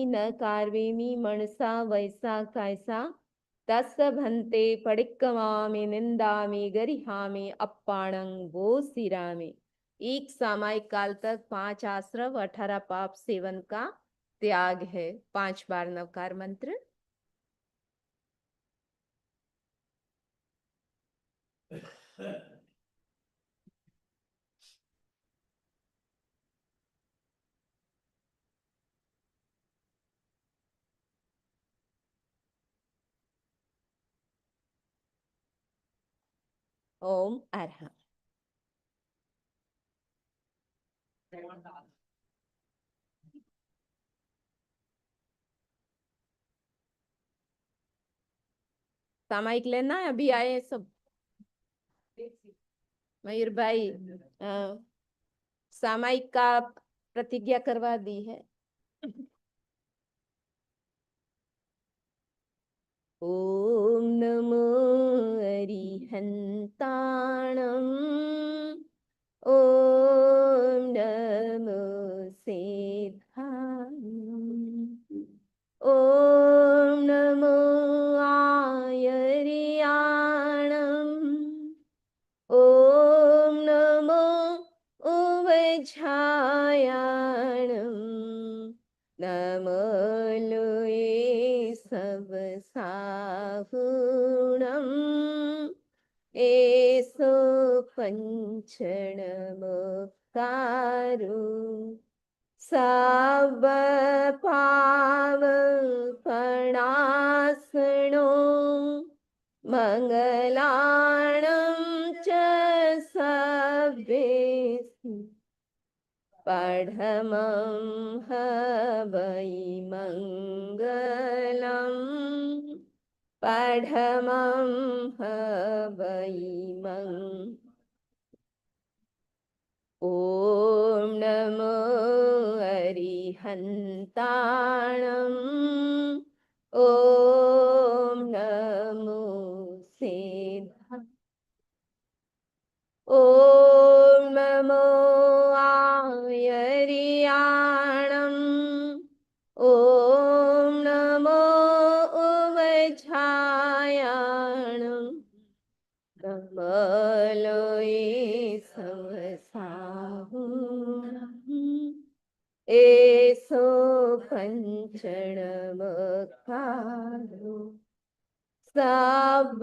न कार्वेमी मनसा वैसा कैसा तस् भन्ते पडिक्कमामि निंदामि गरिहामि अप्पाणं वो सिरामि। एक सामायिक काल तक 5 आश्रव 18 पाप सेवन का त्याग है। 5 बार नवकार मंत्र। ओम अरहं। सामायिक लेना है, अभी आए सब। मयूर भाई सामायिक का प्रतिज्ञा करवा दी है। ओम नमो अरिहंताणं। ओम नमो सेधाय। ओम नमो आयर्याणं। ओम नमो उवझायाणं। नमो लोये सब साहुणं। एसो पंचणमकारो सब पावपणासनो मंगलाणं च सभ्येषु पढमं हवै मंगलम्। पढमं हवै मंगलम्। ओम नमो अरिहंताणं। ओम नमो सेधाय। ओम नमो आयर्याणं। ओम नमो उवझायाणं। नमो लोये सब साहुणं। एसो पंचणमकारो सब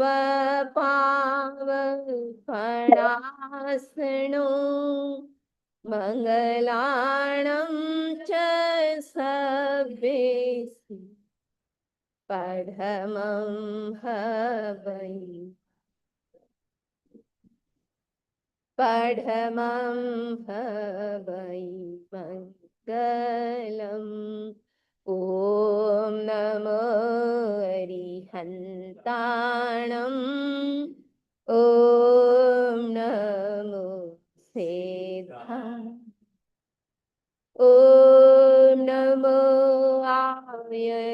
पावपणासनो मंगलाणं च सभ्येषु पढमं हवै। पढमं हवै मंगलम्। ओम नमो अरिहंताणं। ओम नमो सेधाय। ओम नमो आयर्याणं।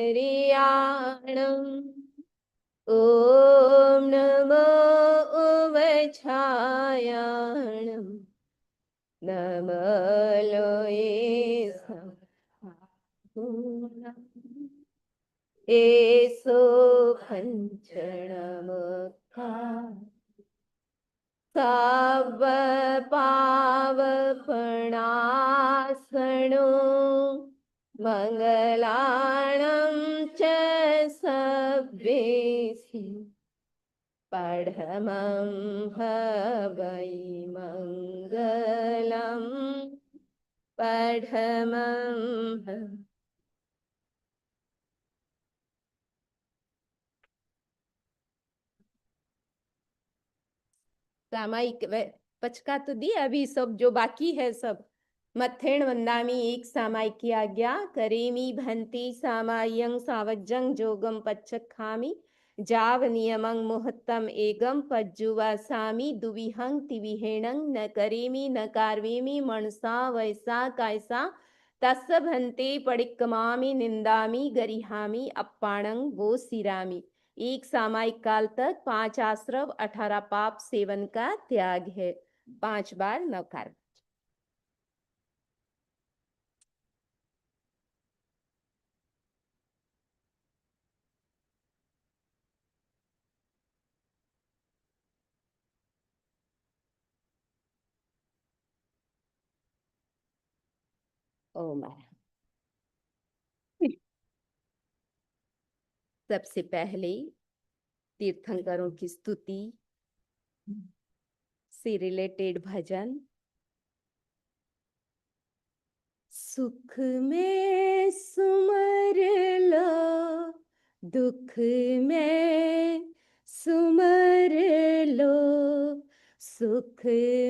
ओम नमो उवझायाणं। नमो लोये सब साहुणं। एसो पंचणमकारो सब पावपणासनो मंगलाणं च सभ्येषु पढमं हवै मंगलम्। पढमं सामायिक पचका तो दिया, अभी सब जो बाकी है सब मत्थेण वंदामी। एक सामायिक की आज्ञा। करेमी भंति सामायं सावज्जं जोगम पच्चखामी जाव नियमं मुहत्तम एगम पज्जुवासामी दुविहं तिविहेणं न करेमी न कार्वेमी मनसा वैसा कायसा तस्य भन्ते पडिक्कमामि निंदामि गरिहामि अप्पाणं वो सिरामि। एक सामायिक काल तक 5 आश्रव 18 पाप सेवन का त्याग है। 5 बार नवकार। ओम। सबसे पहले तीर्थंकरों की स्तुति से रिलेटेड भजन। सुख में सुमर लो, दुख में सुमर लो, सुख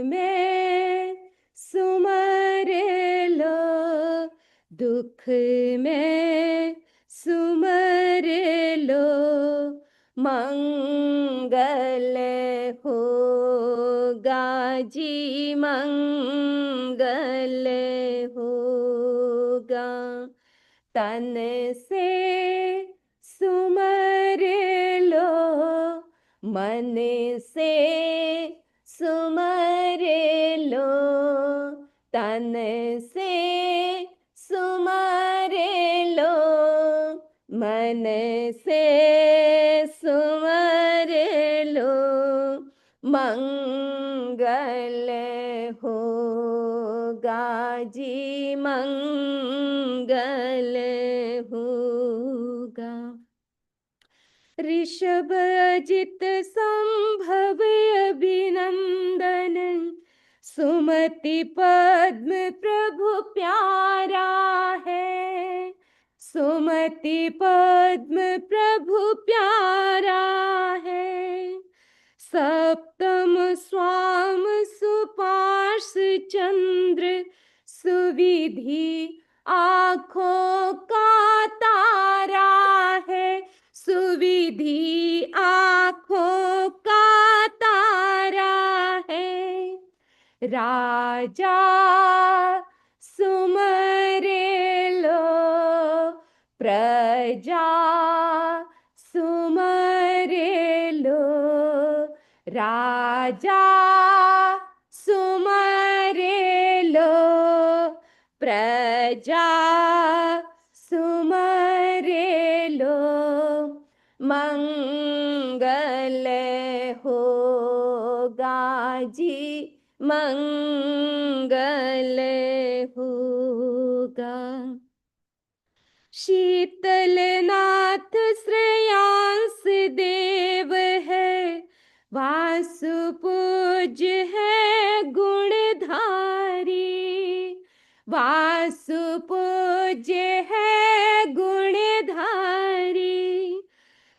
में सुमर लो, दुख में सुमर लो, मंगल होगा जी, मंगल होगा। तन से सुमर लो, मन से सुमर लो, तन से सुमर लो, मन से सुमर लो, मंगल होगा जी, मंगल होगा। ऋषभ अजित संभव अभिनंदन, सुमति पद्म प्रभु प्यारा है, सुमति पद्म प्रभु प्यारा है। सप्तम स्वाम सुपार्श चंद्र, सुविधि आँखों का तारा है, सुविधि आँखों का तारा है। राजा सुमरे लो, प्रजा सुमरे लो, राजा सुमरे लो, प्रजा सुमरे लो, मंगल होगा जी, मंगल होगा। शीतलनाथ श्रेयांस देव है, वासुपूज्य है गुणधारी, वासुपूज्य है गुणधारी।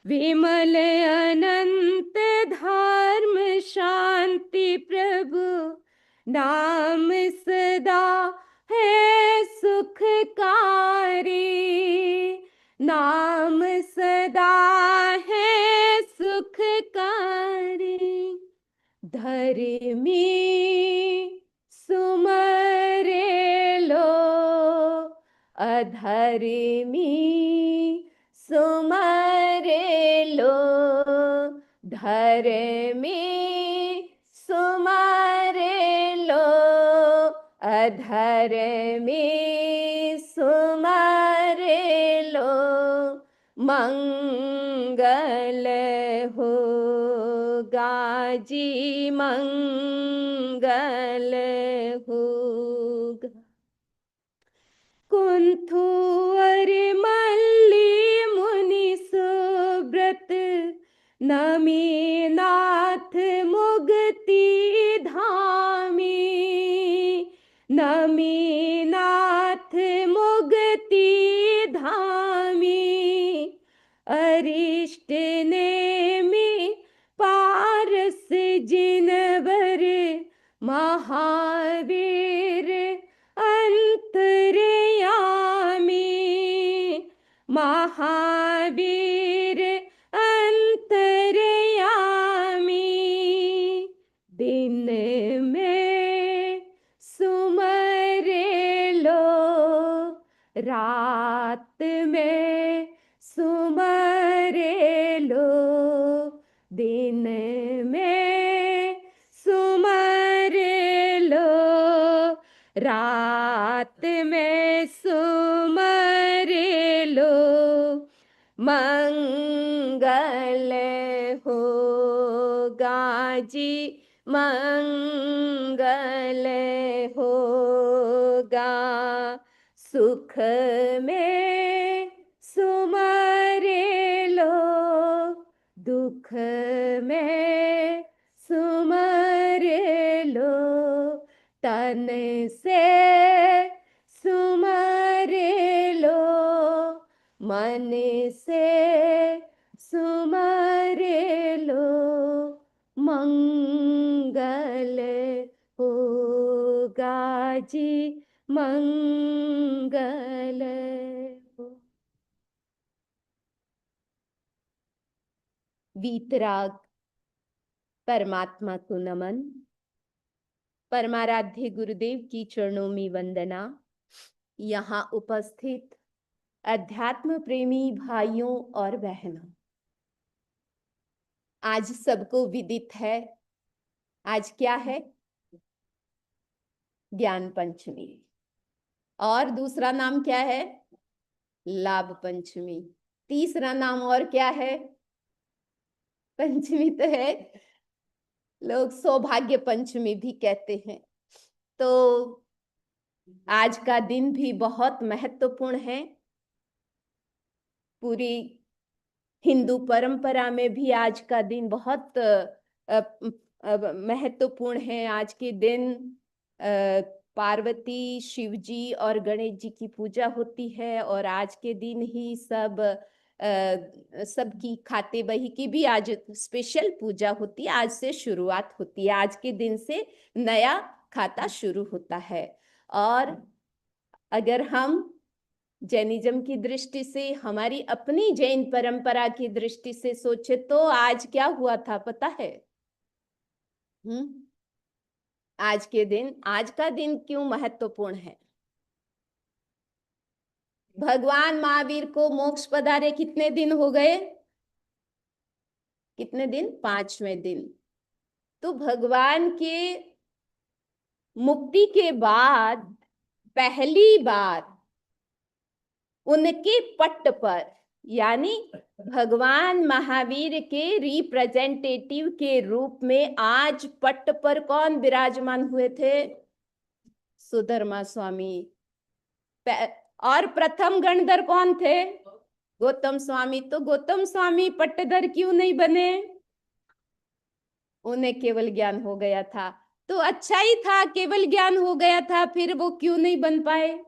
विमल अनंत धर्म शांति प्रभु, नाम सदा है सुखकारी, नाम सदा है सुखकारी। धर्मी सुमरे लो, अधर्मी सुमरे लो, धर्मी सुमरे लो, अधर्मी सुमरे लो, मंगल होगा जी, मंगल होगा। कुंथु अरि मल्ली मुनि सुब्रत, नमी नाथ मुगति धामी, नमी नाथ मुगति धामी। अरिष्ट नेमि पारस जिनवर, महावीर अंतर्यामी, महावीर अंतर्यामी। दिन में सुमरे लो, रात में सुमरे लो, दिन में सुमरे लो, रात में सुमरे लो, मंगल होगा जी, मंगल होगा। सुख में सुमरे लो, दुख में सुमरे लो, तन से सुमरे लो, मन से सुमरे लो, मंगल होगा जी, मंगल हो। वीतराग परमात्मा को नमन, परमाराध्य गुरुदेव की चरणों में वंदना। यहाँ उपस्थित अध्यात्म प्रेमी भाइयों और बहनों, आज सबको विदित है, आज क्या है? ज्ञान पंचमी। और दूसरा नाम क्या है? लाभ पंचमी। तीसरा नाम और क्या है? पंचमी तो है, लोग सौभाग्य पंचमी भी कहते हैं। तो आज का दिन भी बहुत महत्वपूर्ण है। पूरी हिंदू परंपरा में भी आज का दिन बहुत महत्वपूर्ण है। आज के दिन पार्वती, शिव जी और गणेश जी की पूजा होती है, और आज के दिन ही सबकी खाते बही की भी आज स्पेशल पूजा होती है। आज से शुरुआत होती है, आज के दिन से नया खाता शुरू होता है। और अगर हम जैनिज्म की दृष्टि से, हमारी अपनी जैन परंपरा की दृष्टि से सोचे तो आज क्या हुआ था पता है? आज के दिन, आज का दिन क्यों महत्वपूर्ण है? भगवान महावीर को मोक्ष पधारे कितने दिन हो गए? कितने दिन? 5वें दिन। तो भगवान के मुक्ति के बाद पहली बार उनके पट्ट पर, यानी भगवान महावीर के रिप्रेजेंटेटिव के रूप में आज पट्ट पर कौन विराजमान हुए थे? सुधर्मा स्वामी। और प्रथम गणधर कौन थे? गौतम स्वामी। तो गौतम स्वामी पट्टधर क्यों नहीं बने? उन्हें केवल ज्ञान हो गया था। तो अच्छा ही था, केवल ज्ञान हो गया था, फिर वो क्यों नहीं बन पाए?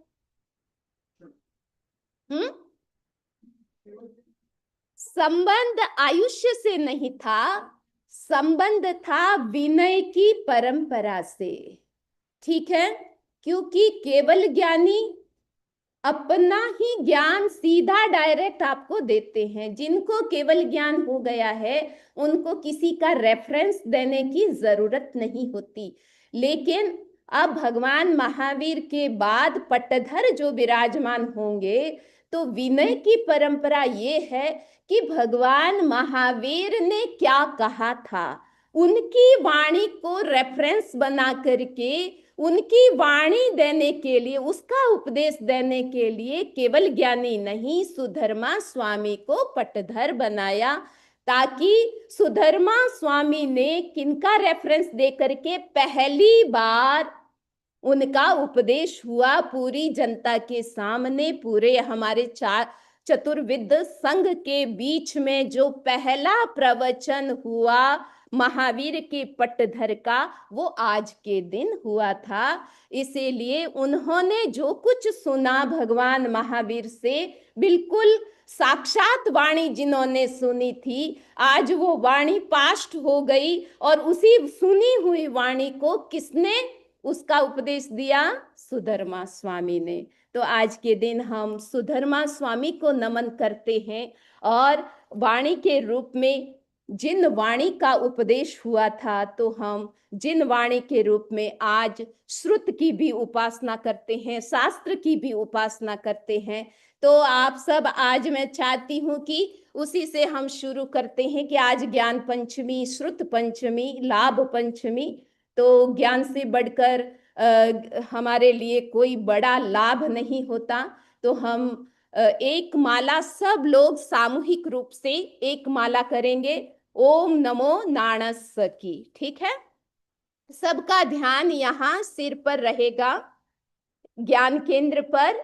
संबंध आयुष्य से नहीं था, संबंध था विनय की परंपरा से। ठीक है? क्योंकि केवल ज्ञानी अपना ही ज्ञान सीधा डायरेक्ट आपको देते हैं। जिनको केवल ज्ञान हो गया है उनको किसी का रेफरेंस देने की जरूरत नहीं होती। लेकिन अब भगवान महावीर के बाद पट्टधर जो विराजमान होंगे, तो विनय की परंपरा ये है कि भगवान महावीर ने क्या कहा था, उनकी वाणी को रेफरेंस बना करके, उनकी वाणी देने के लिए, उसका उपदेश देने के लिए केवल ज्ञानी नहीं, सुधर्मा स्वामी को पट्टधर बनाया, ताकि सुधर्मा स्वामी ने किनका रेफरेंस दे करके पहली बार उनका उपदेश हुआ पूरी जनता के सामने, पूरे हमारे चतुर्विद संघ के बीच में जो पहला प्रवचन हुआ महावीर के पट्टधर का, वो आज के दिन हुआ था। इसीलिए उन्होंने जो कुछ सुना भगवान महावीर से, बिल्कुल साक्षात वाणी जिन्होंने सुनी थी, आज वो वाणी पास्ट हो गई, और उसी सुनी हुई वाणी को किसने उसका उपदेश दिया? सुधर्मा स्वामी ने। तो आज के दिन हम सुधर्मा स्वामी को नमन करते हैं, और वाणी के रूप में जिन वाणी का उपदेश हुआ था, तो हम जिन वाणी के रूप में आज श्रुत की भी उपासना करते हैं, शास्त्र की भी उपासना करते हैं। तो आप सब, आज मैं चाहती हूं कि उसी से हम शुरू करते हैं कि आज ज्ञान पंचमी, श्रुत पंचमी, लाभ पंचमी। तो ज्ञान से बढ़कर हमारे लिए कोई बड़ा लाभ नहीं होता। तो हम एक माला सब लोग सामूहिक रूप से एक माला करेंगे, ओम नमो नाणस की। ठीक है? सबका ध्यान यहाँ सिर पर रहेगा, ज्ञान केंद्र पर।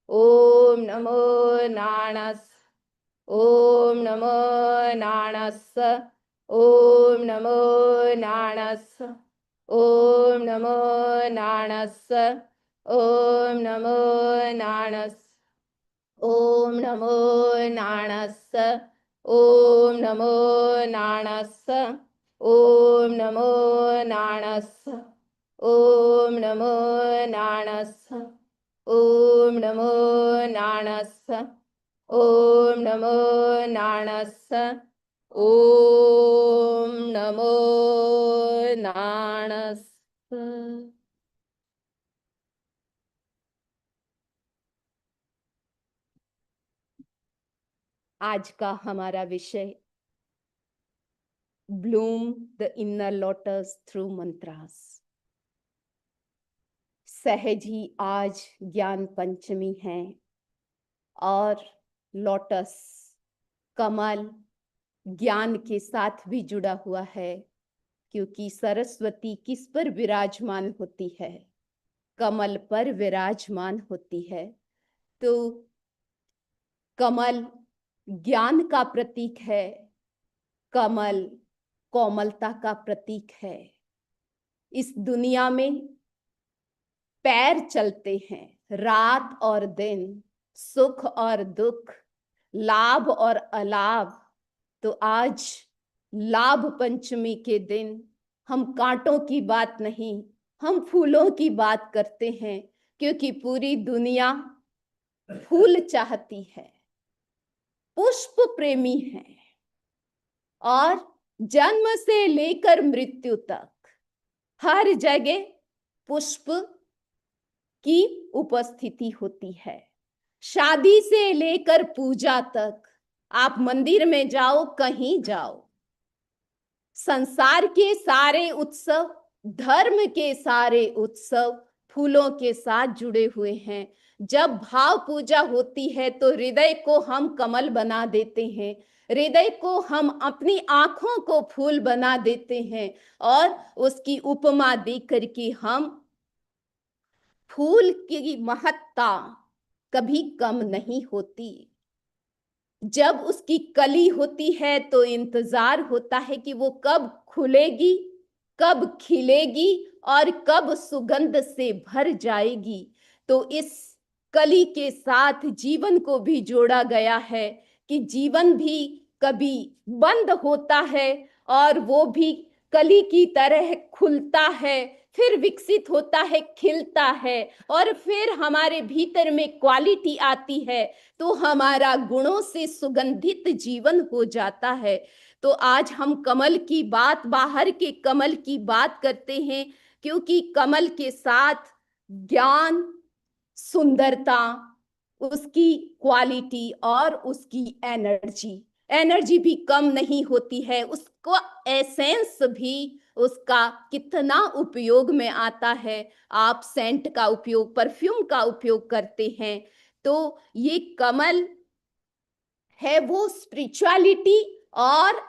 ओम नमो नाणस, ओम नमो नाणस, ओम नमो नाणस, ओम नमो नाणस, ओम नमो नाणस, ओम नमो नाणस, ओम नमो नाणस, ओम नमो नाणस, ओम नमो नाणस, ओम नमो नाणस, ओम नमो नाणस, ओम नमो नाणस। आज का हमारा विषय bloom the inner lotus through mantras. सहज ही आज ज्ञान पंचमी है और लोटस कमल ज्ञान के साथ भी जुड़ा हुआ है, क्योंकि सरस्वती किस पर विराजमान होती है? कमल पर विराजमान होती है। तो कमल ज्ञान का प्रतीक है, कमल कोमलता का प्रतीक है। इस दुनिया में पैर चलते हैं, रात और दिन, सुख और दुख, लाभ और अलाभ। तो आज लाभ पंचमी के दिन हम कांटों की बात नहीं, हम फूलों की बात करते हैं, क्योंकि पूरी दुनिया फूल चाहती है, पुष्प प्रेमी है, और जन्म से लेकर मृत्यु तक हर जगह पुष्प की उपस्थिति होती है। शादी से लेकर पूजा तक, आप मंदिर में जाओ, कहीं जाओ, संसार के सारे उत्सव, धर्म के सारे उत्सव फूलों के साथ जुड़े हुए हैं। जब भाव पूजा होती है तो हृदय को हम कमल बना देते हैं, हृदय को हम अपनी आंखों को फूल बना देते हैं, और उसकी उपमा देकर करके हम फूल की महत्ता कभी कम नहीं होती। जब उसकी कली होती है तो इंतजार होता है कि वो कब खुलेगी, कब खिलेगी और कब सुगंध से भर जाएगी। तो इस कली के साथ जीवन को भी जोड़ा गया है कि जीवन भी कभी बंद होता है और वो भी कली की तरह खुलता है, फिर विकसित होता है, खिलता है, और फिर हमारे भीतर में क्वालिटी आती है, तो हमारा गुणों से सुगंधित जीवन हो जाता है। तो आज हम कमल की बात, बाहर के कमल की बात करते हैं, क्योंकि कमल के साथ ज्ञान, सुंदरता, उसकी क्वालिटी और उसकी एनर्जी, एनर्जी भी कम नहीं होती है। उसको एसेंस भी उसका कितना उपयोग में आता है। आप सेंट का उपयोग, परफ्यूम का उपयोग करते हैं, तो ये कमल है वो स्पिरिचुअलिटी और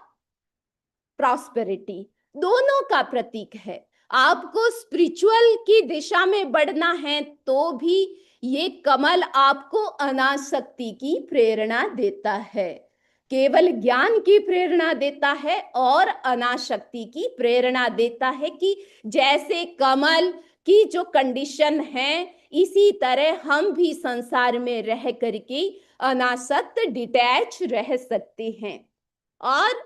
प्रॉस्पेरिटी दोनों का प्रतीक है। आपको स्पिरिचुअल की दिशा में बढ़ना है तो भी ये कमल आपको अनासक्ति की प्रेरणा देता है, केवल ज्ञान की प्रेरणा देता है और अनासक्ति की प्रेरणा देता है कि जैसे कमल की जो कंडीशन है, इसी तरह हम भी संसार में रह करके अनासक्त, डिटैच रह सकते हैं। और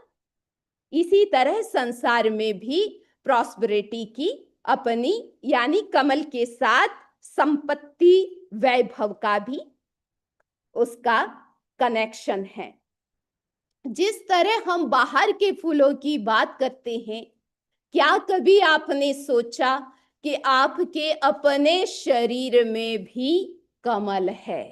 इसी तरह संसार में भी प्रॉस्पेरिटी की अपनी, यानी कमल के साथ संपत्ति, वैभव का भी उसका कनेक्शन है। जिस तरह हम बाहर के फूलों की बात करते हैं, क्या कभी आपने सोचा कि आपके अपने शरीर में भी कमल है?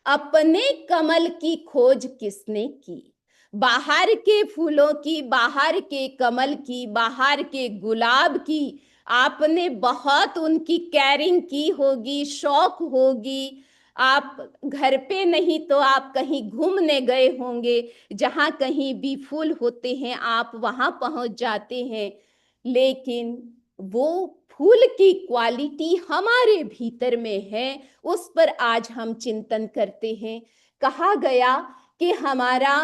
अपने कमल की खोज किसने की? बाहर के फूलों की, बाहर के कमल की, बाहर के गुलाब की आपने बहुत उनकी केयरिंग की होगी, शौक होगी। आप घर पे नहीं तो आप कहीं घूमने गए होंगे, जहां कहीं भी फूल होते हैं आप वहां पहुंच जाते हैं। लेकिन वो फूल की क्वालिटी हमारे भीतर में है, उस पर आज हम चिंतन करते हैं। कहा गया कि हमारा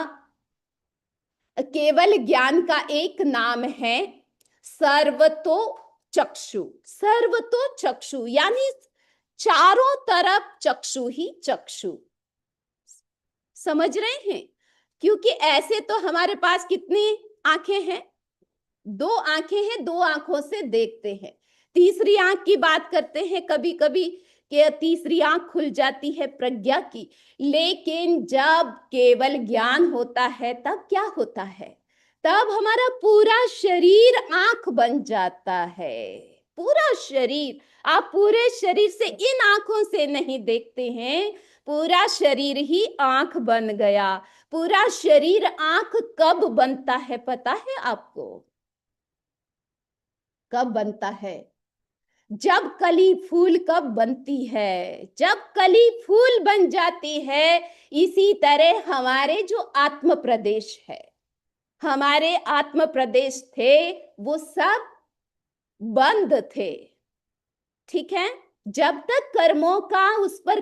केवल ज्ञान का एक नाम है सर्वतो चक्षु। सर्वतो चक्षु यानी चारों तरफ चक्षु ही चक्षु। समझ रहे हैं? क्योंकि ऐसे तो हमारे पास कितनी आंखें हैं? 2 आंखें हैं, 2 आंखों से देखते हैं। तीसरी आंख की बात करते हैं कभी कभी कि तीसरी आंख खुल जाती है प्रज्ञा की। लेकिन जब केवल ज्ञान होता है तब क्या होता है? तब हमारा पूरा शरीर आंख बन जाता है। पूरा शरीर। आप पूरे शरीर से इन आंखों से नहीं देखते हैं, पूरा शरीर ही आंख बन गया। पूरा शरीर आंख कब बनता है पता है आपको? कब बनता है? जब कली फूल कब बनती है? जब कली फूल बन जाती है। इसी तरह हमारे जो आत्म प्रदेश है, हमारे आत्म प्रदेश थे, वो सब बंद थे। ठीक है? जब तक कर्मों का उस पर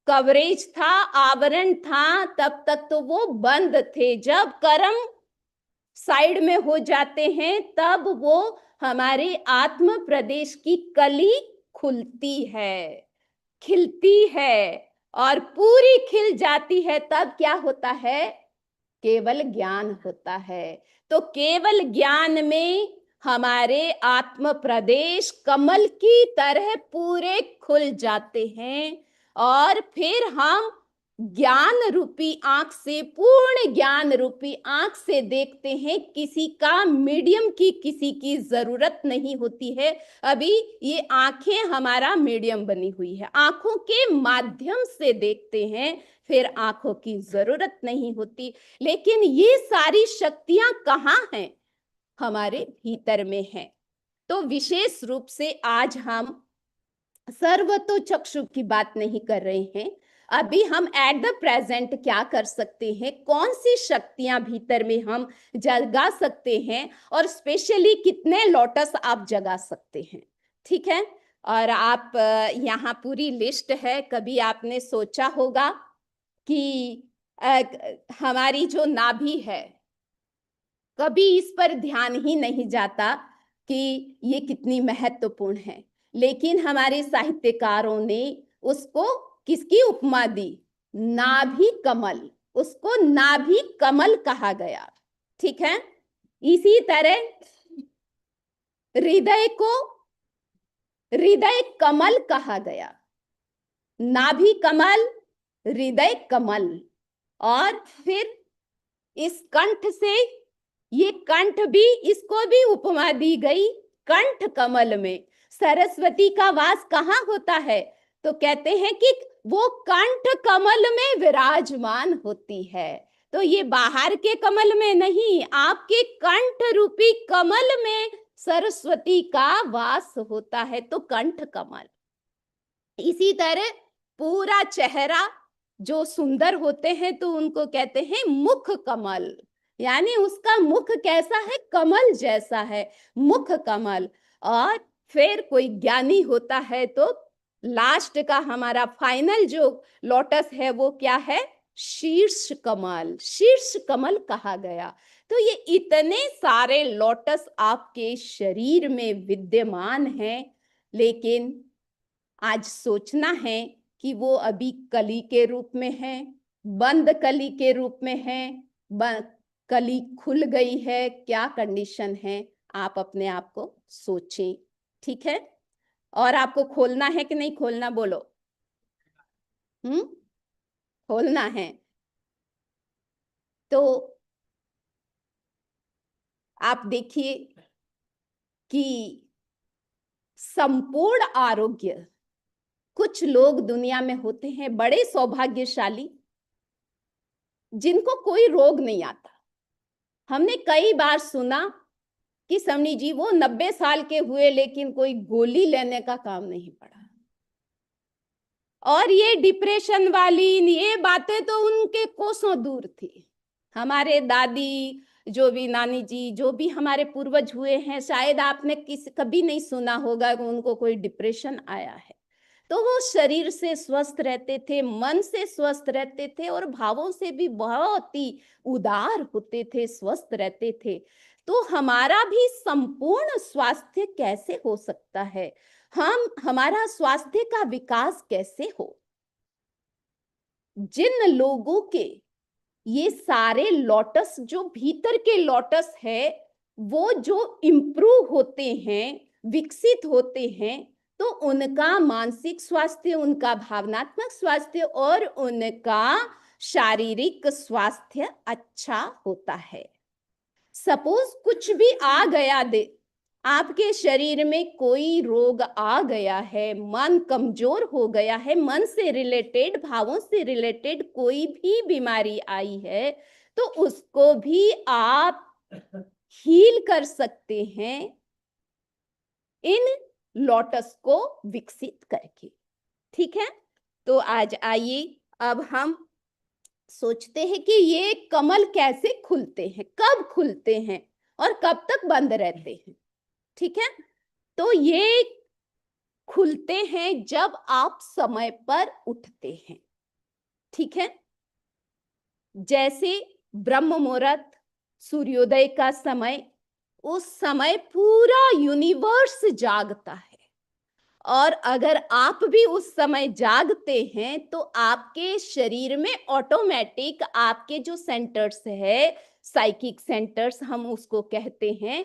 कवरेज था, आवरण था, तब तक तो वो बंद थे। जब कर्म साइड में हो जाते हैं तब वो हमारे आत्म प्रदेश की कली खुलती है, खिलती है, और पूरी खिल जाती है। तब क्या होता है? केवल ज्ञान होता है। तो केवल ज्ञान में हमारे आत्म प्रदेश कमल की तरह पूरे खुल जाते हैं, और फिर हम ज्ञान रूपी आंख से, पूर्ण ज्ञान रूपी आंख से देखते हैं। किसी का मीडियम की किसी की जरूरत नहीं होती है। अभी ये आंखें हमारा मीडियम बनी हुई है, आंखों के माध्यम से देखते हैं, फिर आंखों की जरूरत नहीं होती। लेकिन ये सारी शक्तियां कहाँ हैं? हमारे भीतर में हैं। तो विशेष रूप से आज हम सर्वतो चक्षु की बात नहीं कर रहे हैं। अभी हम एट द प्रेजेंट क्या कर सकते हैं, कौन सी शक्तियां भीतर में हम जगा सकते हैं, और स्पेशली कितने लोटस आप जगा सकते हैं। ठीक है? और आप यहाँ पूरी लिस्ट है। कभी आपने सोचा होगा कि हमारी जो नाभि है, कभी इस पर ध्यान ही नहीं जाता कि ये कितनी महत्वपूर्ण है। लेकिन हमारे साहित्यकारों ने उसको किसकी उपमा दी? नाभि कमल। उसको नाभि कमल कहा गया। ठीक है? इसी तरह हृदय को हृदय कमल कहा गया। नाभि कमल, हृदय कमल। और फिर इस कंठ से, ये कंठ भी, इसको भी उपमा दी गई कंठ कमल में। सरस्वती का वास कहाँ होता है? तो कहते हैं कि वो कंठ कमल में विराजमान होती है। तो ये बाहर के कमल में नहीं, आपके कंठ रूपी कमल में सरस्वती का वास होता है। तो कंठ कमल। इसी तरह पूरा चेहरा जो सुंदर होते हैं तो उनको कहते हैं मुख कमल। यानी उसका मुख कैसा है? कमल जैसा है, मुख कमल। और फिर कोई ज्ञानी होता है तो लास्ट का हमारा फाइनल जो लोटस है वो क्या है? शीर्ष कमल। शीर्ष कमल कहा गया। तो ये इतने सारे लोटस आपके शरीर में विद्यमान हैं, लेकिन आज सोचना है कि वो अभी कली के रूप में है, बंद कली के रूप में है, कली खुल गई है, क्या कंडीशन है? आप अपने आप को सोचें। ठीक है? और आपको खोलना है कि नहीं खोलना? बोलो। खोलना है। तो आप देखिए कि संपूर्ण आरोग्य, कुछ लोग दुनिया में होते हैं बड़े सौभाग्यशाली, जिनको कोई रोग नहीं आता। हमने कई बार सुना कि सवनी जी वो 90 साल के हुए लेकिन कोई गोली लेने का काम नहीं पड़ा। और ये डिप्रेशन वाली ये बातें तो उनके कोसों दूर थी। हमारे दादी जो भी नानी जी, जो भी हमारे पूर्वज हुए हैं, शायद आपने कभी नहीं सुना होगा कि उनको कोई डिप्रेशन आया है। तो वो शरीर से स्वस्थ रहते थे, मन से स्वस्थ रहते थे और भावों से भी बहुत ही उदार होते थे, स्वस्थ रहते थे। तो हमारा भी संपूर्ण स्वास्थ्य कैसे हो सकता है? हमारा स्वास्थ्य का विकास कैसे हो? जिन लोगों के ये सारे लोटस, जो भीतर के लोटस है, वो जो इम्प्रूव होते हैं, विकसित होते हैं, तो उनका मानसिक स्वास्थ्य, उनका भावनात्मक स्वास्थ्य और उनका शारीरिक स्वास्थ्य अच्छा होता है। सपोज कुछ भी आ गया, आपके शरीर में कोई रोग आ गया है, मन कमजोर हो गया है, मन से रिलेटेड, भावों से रिलेटेड कोई भी बीमारी आई है, तो उसको भी आप हील कर सकते हैं इन लोटस को विकसित करके। ठीक है, तो आज आइए अब हम सोचते हैं कि ये कमल कैसे खुलते हैं, कब खुलते हैं और कब तक बंद रहते हैं। ठीक है, तो ये खुलते हैं जब आप समय पर उठते हैं। ठीक है, जैसे ब्रह्म मुहूर्त, सूर्योदय का समय, उस समय पूरा यूनिवर्स जागता है और अगर आप भी उस समय जागते हैं तो आपके शरीर में ऑटोमेटिक आपके जो सेंटर्स है, साइकिक सेंटर्स हम उसको कहते हैं,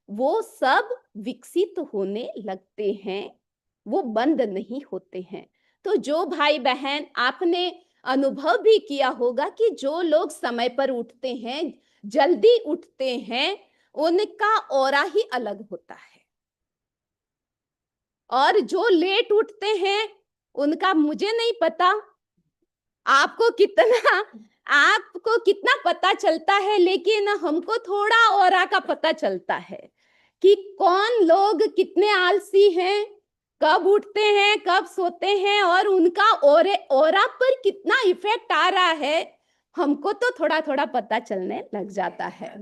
वो सब विकसित होने लगते हैं, वो बंद नहीं होते हैं। तो जो भाई बहन, आपने अनुभव भी किया होगा कि जो लोग समय पर उठते हैं, जल्दी उठते हैं, उनका ऑरा ही अलग होता है। और जो लेट उठते हैं, उनका मुझे नहीं पता आपको कितना पता चलता है, लेकिन हमको थोड़ा ऑरा का पता चलता है कि कौन लोग कितने आलसी हैं, कब उठते हैं, कब सोते हैं और उनका ऑरा पर कितना इफेक्ट आ रहा है, हमको तो थोड़ा थोड़ा पता चलने लग जाता है।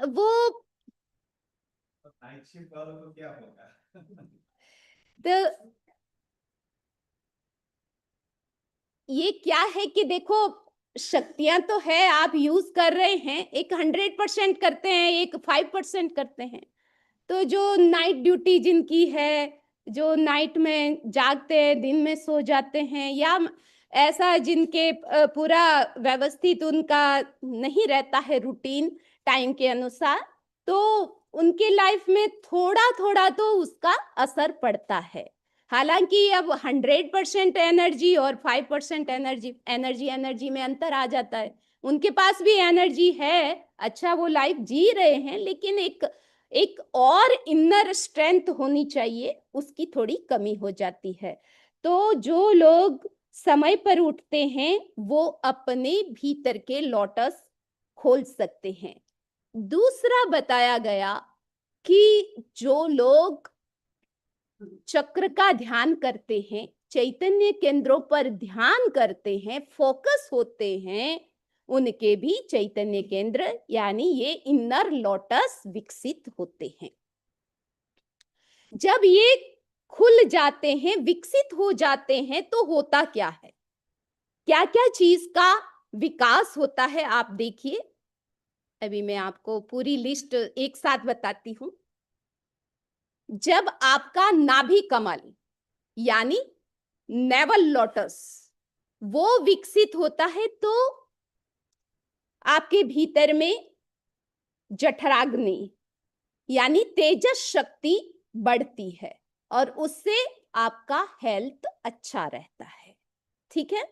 वो नाइट शिफ्ट वालों को क्या होगा? तो ये क्या है कि देखो, शक्तियां तो है, आप यूज कर रहे हैं, एक 100% करते हैं, एक 5% करते हैं। तो जो नाइट ड्यूटी जिनकी है, जो नाइट में जागते हैं, दिन में सो जाते हैं, या ऐसा जिनके पूरा व्यवस्थित उनका नहीं रहता है रूटीन टाइम के अनुसार, तो उनके लाइफ में थोड़ा थोड़ा तो उसका असर पड़ता है। हालांकि अब 100% एनर्जी और 5% एनर्जी में अंतर आ जाता है। उनके पास भी एनर्जी है, अच्छा वो लाइफ जी रहे हैं, लेकिन एक और इनर स्ट्रेंथ होनी चाहिए, उसकी थोड़ी कमी हो जाती है। तो जो लोग समय पर उठते हैं, वो अपने भीतर के लोटस खोल सकते हैं। दूसरा बताया गया कि जो लोग चक्र का ध्यान करते हैं, चैतन्य केंद्रों पर ध्यान करते हैं, फोकस होते हैं, उनके भी चैतन्य केंद्र यानी ये इनर लोटस विकसित होते हैं। जब ये खुल जाते हैं, विकसित हो जाते हैं, तो होता क्या है, क्या क्या चीज का विकास होता है, आप देखिए। अभी मैं आपको पूरी लिस्ट एक साथ बताती हूं। जब आपका नाभि कमल यानी नेवल लोटस वो विकसित होता है, तो आपके भीतर में जठराग्नि यानी तेजस शक्ति बढ़ती है और उससे आपका हेल्थ अच्छा रहता है। ठीक है,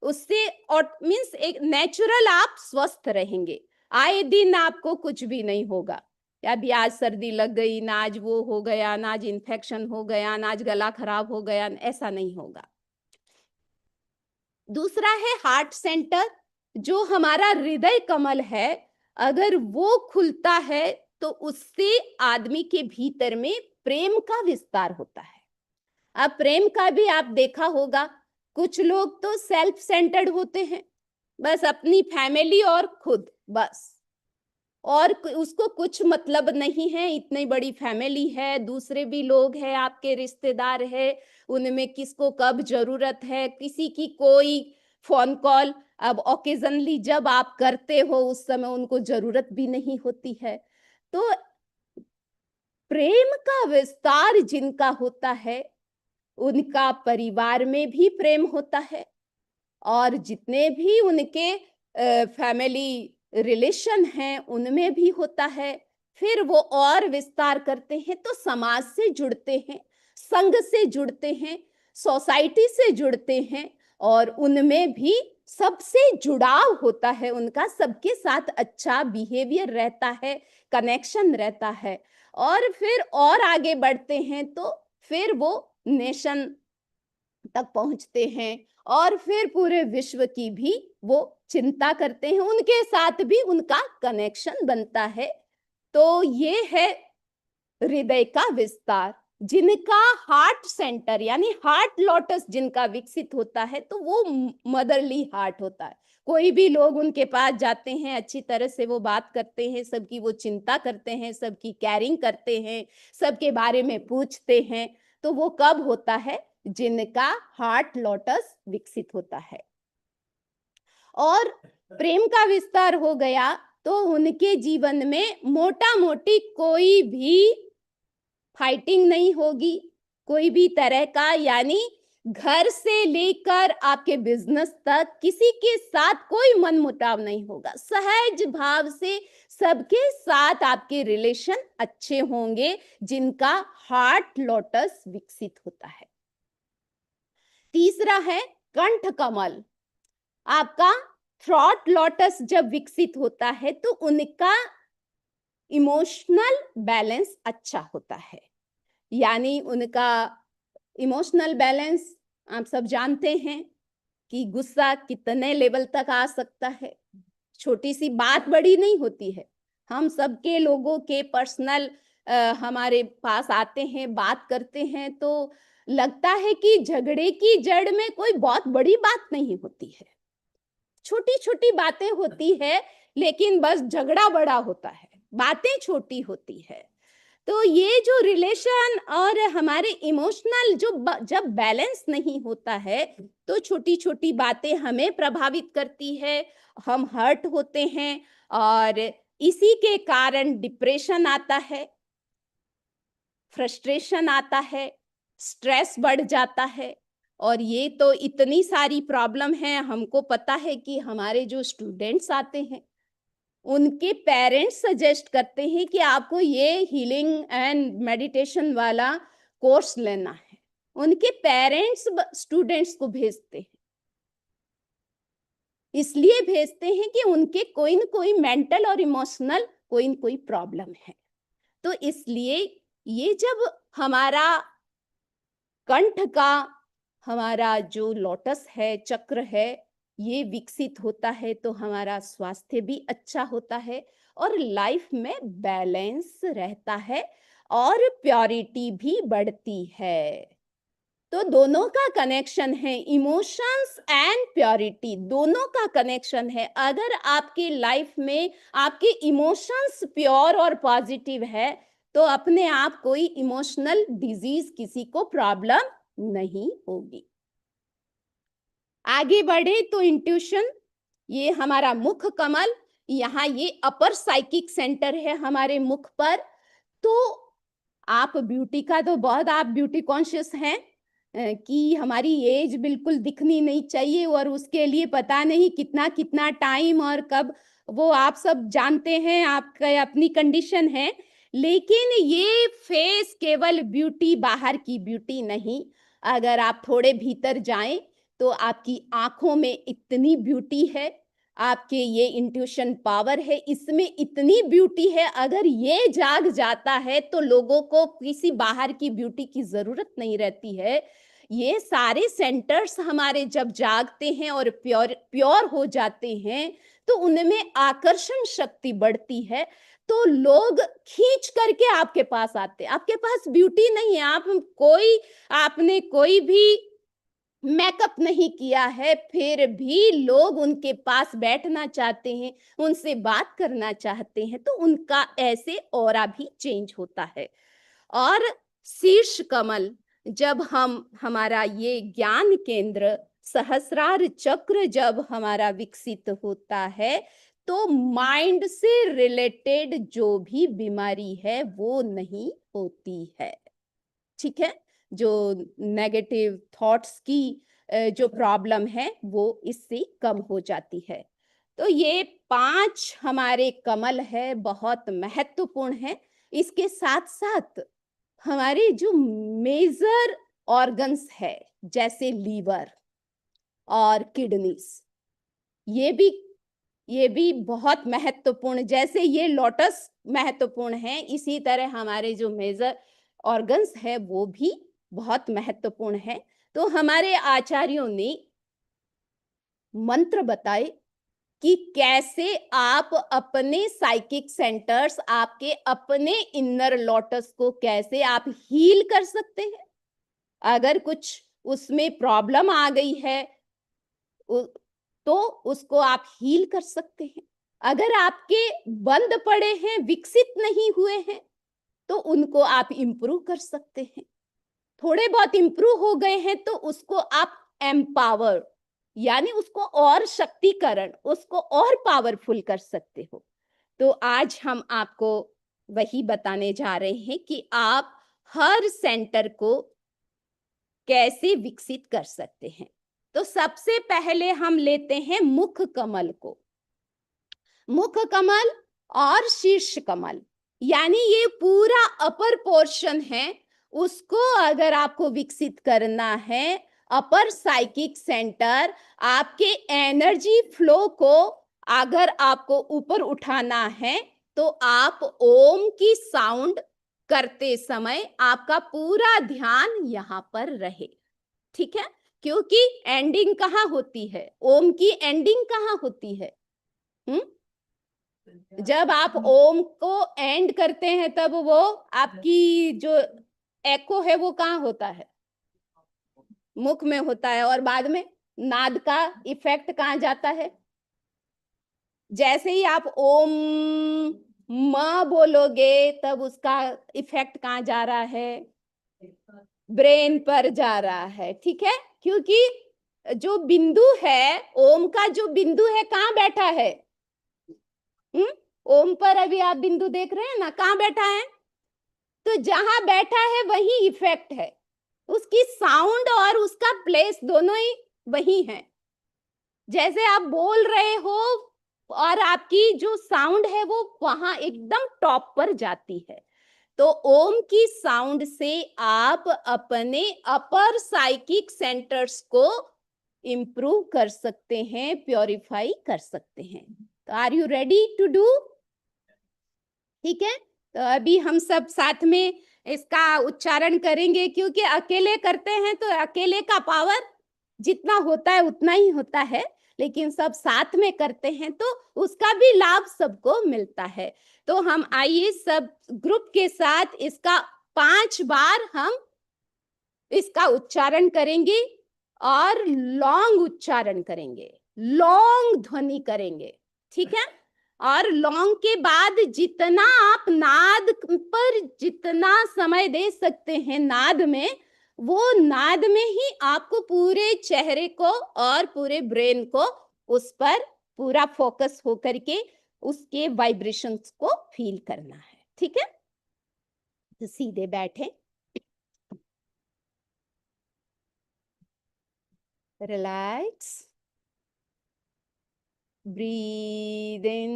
उससे और मीन्स एक नेचुरल आप स्वस्थ रहेंगे। आए दिन आपको कुछ भी नहीं होगा, अभी आज सर्दी लग गई ना, आज वो हो गया ना, आज इन्फेक्शन हो गया ना, आज गला खराब हो गया, ऐसा नहीं होगा। दूसरा है हार्ट सेंटर, जो हमारा हृदय कमल है, अगर वो खुलता है तो उससे आदमी के भीतर में प्रेम का विस्तार होता है। अब प्रेम का भी आप देखा होगा, कुछ लोग तो सेल्फ सेंटर्ड होते हैं, बस अपनी फैमिली और खुद, बस। और उसको कुछ मतलब नहीं है, इतनी बड़ी फैमिली है, दूसरे भी लोग हैं, आपके रिश्तेदार है, उनमें किसको कब जरूरत है, किसी की कोई फोन कॉल अब ओकेजनली जब आप करते हो उस समय उनको जरूरत भी नहीं होती है। तो प्रेम का विस्तार जिनका होता है उनका परिवार में भी प्रेम होता है, और जितने भी उनके फैमिली रिलेशन हैं उनमें भी होता है। फिर वो और विस्तार करते हैं तो समाज से जुड़ते हैं, संघ से जुड़ते हैं, सोसाइटी से जुड़ते हैं, और उनमें भी सबसे जुड़ाव होता है, उनका सबके साथ अच्छा बिहेवियर रहता है, कनेक्शन रहता है। और फिर और आगे बढ़ते हैं तो फिर वो नेशन तक पहुंचते हैं, और फिर पूरे विश्व की भी वो चिंता करते हैं, उनके साथ भी उनका कनेक्शन बनता है। तो ये है हृदय का विस्तार। जिनका हार्ट सेंटर यानी हार्ट लोटस जिनका विकसित होता है तो वो मदरली हार्ट होता है। कोई भी लोग उनके पास जाते हैं, अच्छी तरह से वो बात करते हैं, सबकी वो चिंता करते हैं, सबकी केयरिंग करते हैं, सबके बारे में पूछते हैं। तो वो कब होता है? जिनका हार्ट लोटस विकसित होता है। और प्रेम का विस्तार हो गया तो उनके जीवन में मोटा मोटी कोई भी फाइटिंग नहीं होगी, कोई भी तरह का, यानी घर से लेकर आपके बिजनेस तक किसी के साथ कोई मनमुटाव नहीं होगा। सहज भाव से सबके साथ आपके रिलेशन अच्छे होंगे जिनका हार्ट लोटस विकसित होता है। तीसरा है कंठ कमल। आपका थ्रॉट लोटस जब विकसित होता है तो उनका इमोशनल बैलेंस अच्छा होता है, यानी उनका इमोशनल बैलेंस आप सब जानते हैं कि गुस्सा कितने लेवल तक आ सकता है। छोटी सी बात बड़ी नहीं होती है, हम सबके लोगों के पर्सनल हमारे पास आते हैं, बात करते हैं तो लगता है कि झगड़े की जड़ में कोई बहुत बड़ी बात नहीं होती है, छोटी छोटी बातें होती है, लेकिन बस झगड़ा बड़ा होता है, बातें छोटी होती है। तो ये जो रिलेशन और हमारे इमोशनल जो जब बैलेंस नहीं होता है तो छोटी छोटी बातें हमें प्रभावित करती है, हम हर्ट होते हैं, और इसी के कारण डिप्रेशन आता है, फ्रस्ट्रेशन आता है, स्ट्रेस बढ़ जाता है। और ये तो इतनी सारी प्रॉब्लम है, हमको पता है कि हमारे जो स्टूडेंट्स आते हैं उनके पेरेंट्स सजेस्ट करते हैं कि आपको ये हीलिंग एंड मेडिटेशन वाला कोर्स लेना है, उनके पेरेंट्स स्टूडेंट्स को भेजते हैं, इसलिए भेजते हैं कि उनके कोई न कोई मेंटल और इमोशनल कोई न कोई प्रॉब्लम है। तो इसलिए ये जब हमारा कंठ का हमारा जो लोटस है, चक्र है, ये विकसित होता है तो हमारा स्वास्थ्य भी अच्छा होता है, और लाइफ में बैलेंस रहता है, और प्योरिटी भी बढ़ती है। तो दोनों का कनेक्शन है, इमोशंस एंड प्योरिटी दोनों का कनेक्शन है। अगर आपकी लाइफ में आपके इमोशंस प्योर और पॉजिटिव है तो अपने आप कोई इमोशनल डिजीज किसी को प्रॉब्लम नहीं होगी। आगे बढ़े तो इंट्यूशन, ये हमारा मुख कमल, यहाँ ये अपर साइकिक सेंटर है हमारे मुख पर। तो आप ब्यूटी का तो बहुत आप ब्यूटी कॉन्शियस हैं कि हमारी एज बिल्कुल दिखनी नहीं चाहिए, और उसके लिए पता नहीं कितना कितना टाइम और कब, वो आप सब जानते हैं, आपका अपनी कंडीशन है। लेकिन ये फेस केवल ब्यूटी, बाहर की ब्यूटी नहीं, अगर आप थोड़े भीतर जाएं तो आपकी आंखों में इतनी ब्यूटी है, आपके ये इंट्यूशन पावर है, इसमें इतनी ब्यूटी है, अगर ये जाग जाता है तो लोगों को किसी बाहर की ब्यूटी की जरूरत नहीं रहती है। ये सारे सेंटर्स हमारे जब जागते हैं और प्योर प्योर हो जाते हैं तो उनमें आकर्षण शक्ति बढ़ती है, तो लोग खींच करके आपके पास आते हैं। आपके पास ब्यूटी नहीं है, आप कोई आपने कोई भी मेकअप नहीं किया है, फिर भी लोग उनके पास बैठना चाहते हैं, उनसे बात करना चाहते हैं, तो उनका ऐसे ऑरा भी चेंज होता है। और शीर्ष कमल, जब हम हमारा ये ज्ञान केंद्र सहस्रार चक्र जब हमारा विकसित होता है, तो माइंड से रिलेटेड जो भी बीमारी है वो नहीं होती है। ठीक है, जो नेगेटिव थॉट्स की जो प्रॉब्लम है वो इससे कम हो जाती है। तो ये 5 हमारे कमल है, बहुत महत्वपूर्ण है। इसके साथ साथ हमारे जो मेजर ऑर्गन्स है, जैसे लीवर और किडनीज, ये भी ये भी बहुत महत्वपूर्ण, जैसे ये लोटस महत्वपूर्ण है, इसी तरह हमारे जो मेजर ऑर्गन्स है वो भी बहुत महत्वपूर्ण है। तो हमारे आचार्यों ने मंत्र बताए कि कैसे आप अपने साइकिक सेंटर्स, आपके अपने इनर लोटस को कैसे आप हील कर सकते हैं। अगर कुछ उसमें प्रॉब्लम आ गई है तो उसको आप हील कर सकते हैं। अगर आपके बंद पड़े हैं, विकसित नहीं हुए हैं, तो उनको आप इंप्रूव कर सकते हैं। थोड़े बहुत इंप्रूव हो गए हैं तो उसको आप एम्पावर, यानी उसको और शक्तिकरण, उसको और पावरफुल कर सकते हो। तो आज हम आपको वही बताने जा रहे हैं कि आप हर सेंटर को कैसे विकसित कर सकते हैं। तो सबसे पहले हम लेते हैं मुख कमल को। मुख कमल और शीर्ष कमल, यानी ये पूरा अपर पोर्शन है, उसको अगर आपको विकसित करना है, अपर साइकिक सेंटर, आपके एनर्जी फ्लो को अगर आपको ऊपर उठाना है, तो आप ओम की साउंड करते समय आपका पूरा ध्यान यहां पर रहे। ठीक है, क्योंकि एंडिंग कहाँ होती है, ओम की एंडिंग कहाँ होती है? हम्म, जब आप ओम को एंड करते हैं तब वो आपकी जो एको है वो कहाँ होता है? मुख में होता है। और बाद में नाद का इफेक्ट कहाँ जाता है? जैसे ही आप ओम म बोलोगे तब उसका इफेक्ट कहाँ जा रहा है? ब्रेन पर जा रहा है। ठीक है, क्योंकि जो बिंदु है, ओम का जो बिंदु है कहाँ बैठा है? हम्म, ओम पर अभी आप बिंदु देख रहे हैं ना, कहाँ बैठा है? तो जहां बैठा है वही इफेक्ट है, उसकी साउंड और उसका प्लेस दोनों ही वही है। जैसे आप बोल रहे हो और आपकी जो साउंड है वो वहां एकदम टॉप पर जाती है। तो ओम की साउंड से आप अपने अपर साइकिक सेंटर्स को इंप्रूव कर सकते हैं, प्योरीफाई कर सकते हैं। तो are you ready to do? ठीक है, तो अभी हम सब साथ में इसका उच्चारण करेंगे, क्योंकि अकेले करते हैं तो अकेले का पावर जितना होता है उतना ही होता है, लेकिन सब साथ में करते हैं तो उसका भी लाभ सबको मिलता है। तो हम आइए सब ग्रुप के साथ इसका 5 बार हम इसका उच्चारण करेंगे और लॉन्ग उच्चारण करेंगे, लॉन्ग ध्वनि करेंगे। ठीक है, और लॉन्ग के बाद जितना आप नाद पर जितना समय दे सकते हैं नाद में, वो नाद में ही आपको पूरे चेहरे को और पूरे ब्रेन को उस पर पूरा फोकस हो करके उसके वाइब्रेशंस को फील करना है। ठीक है, तो सीधे बैठे, relax, breathe in.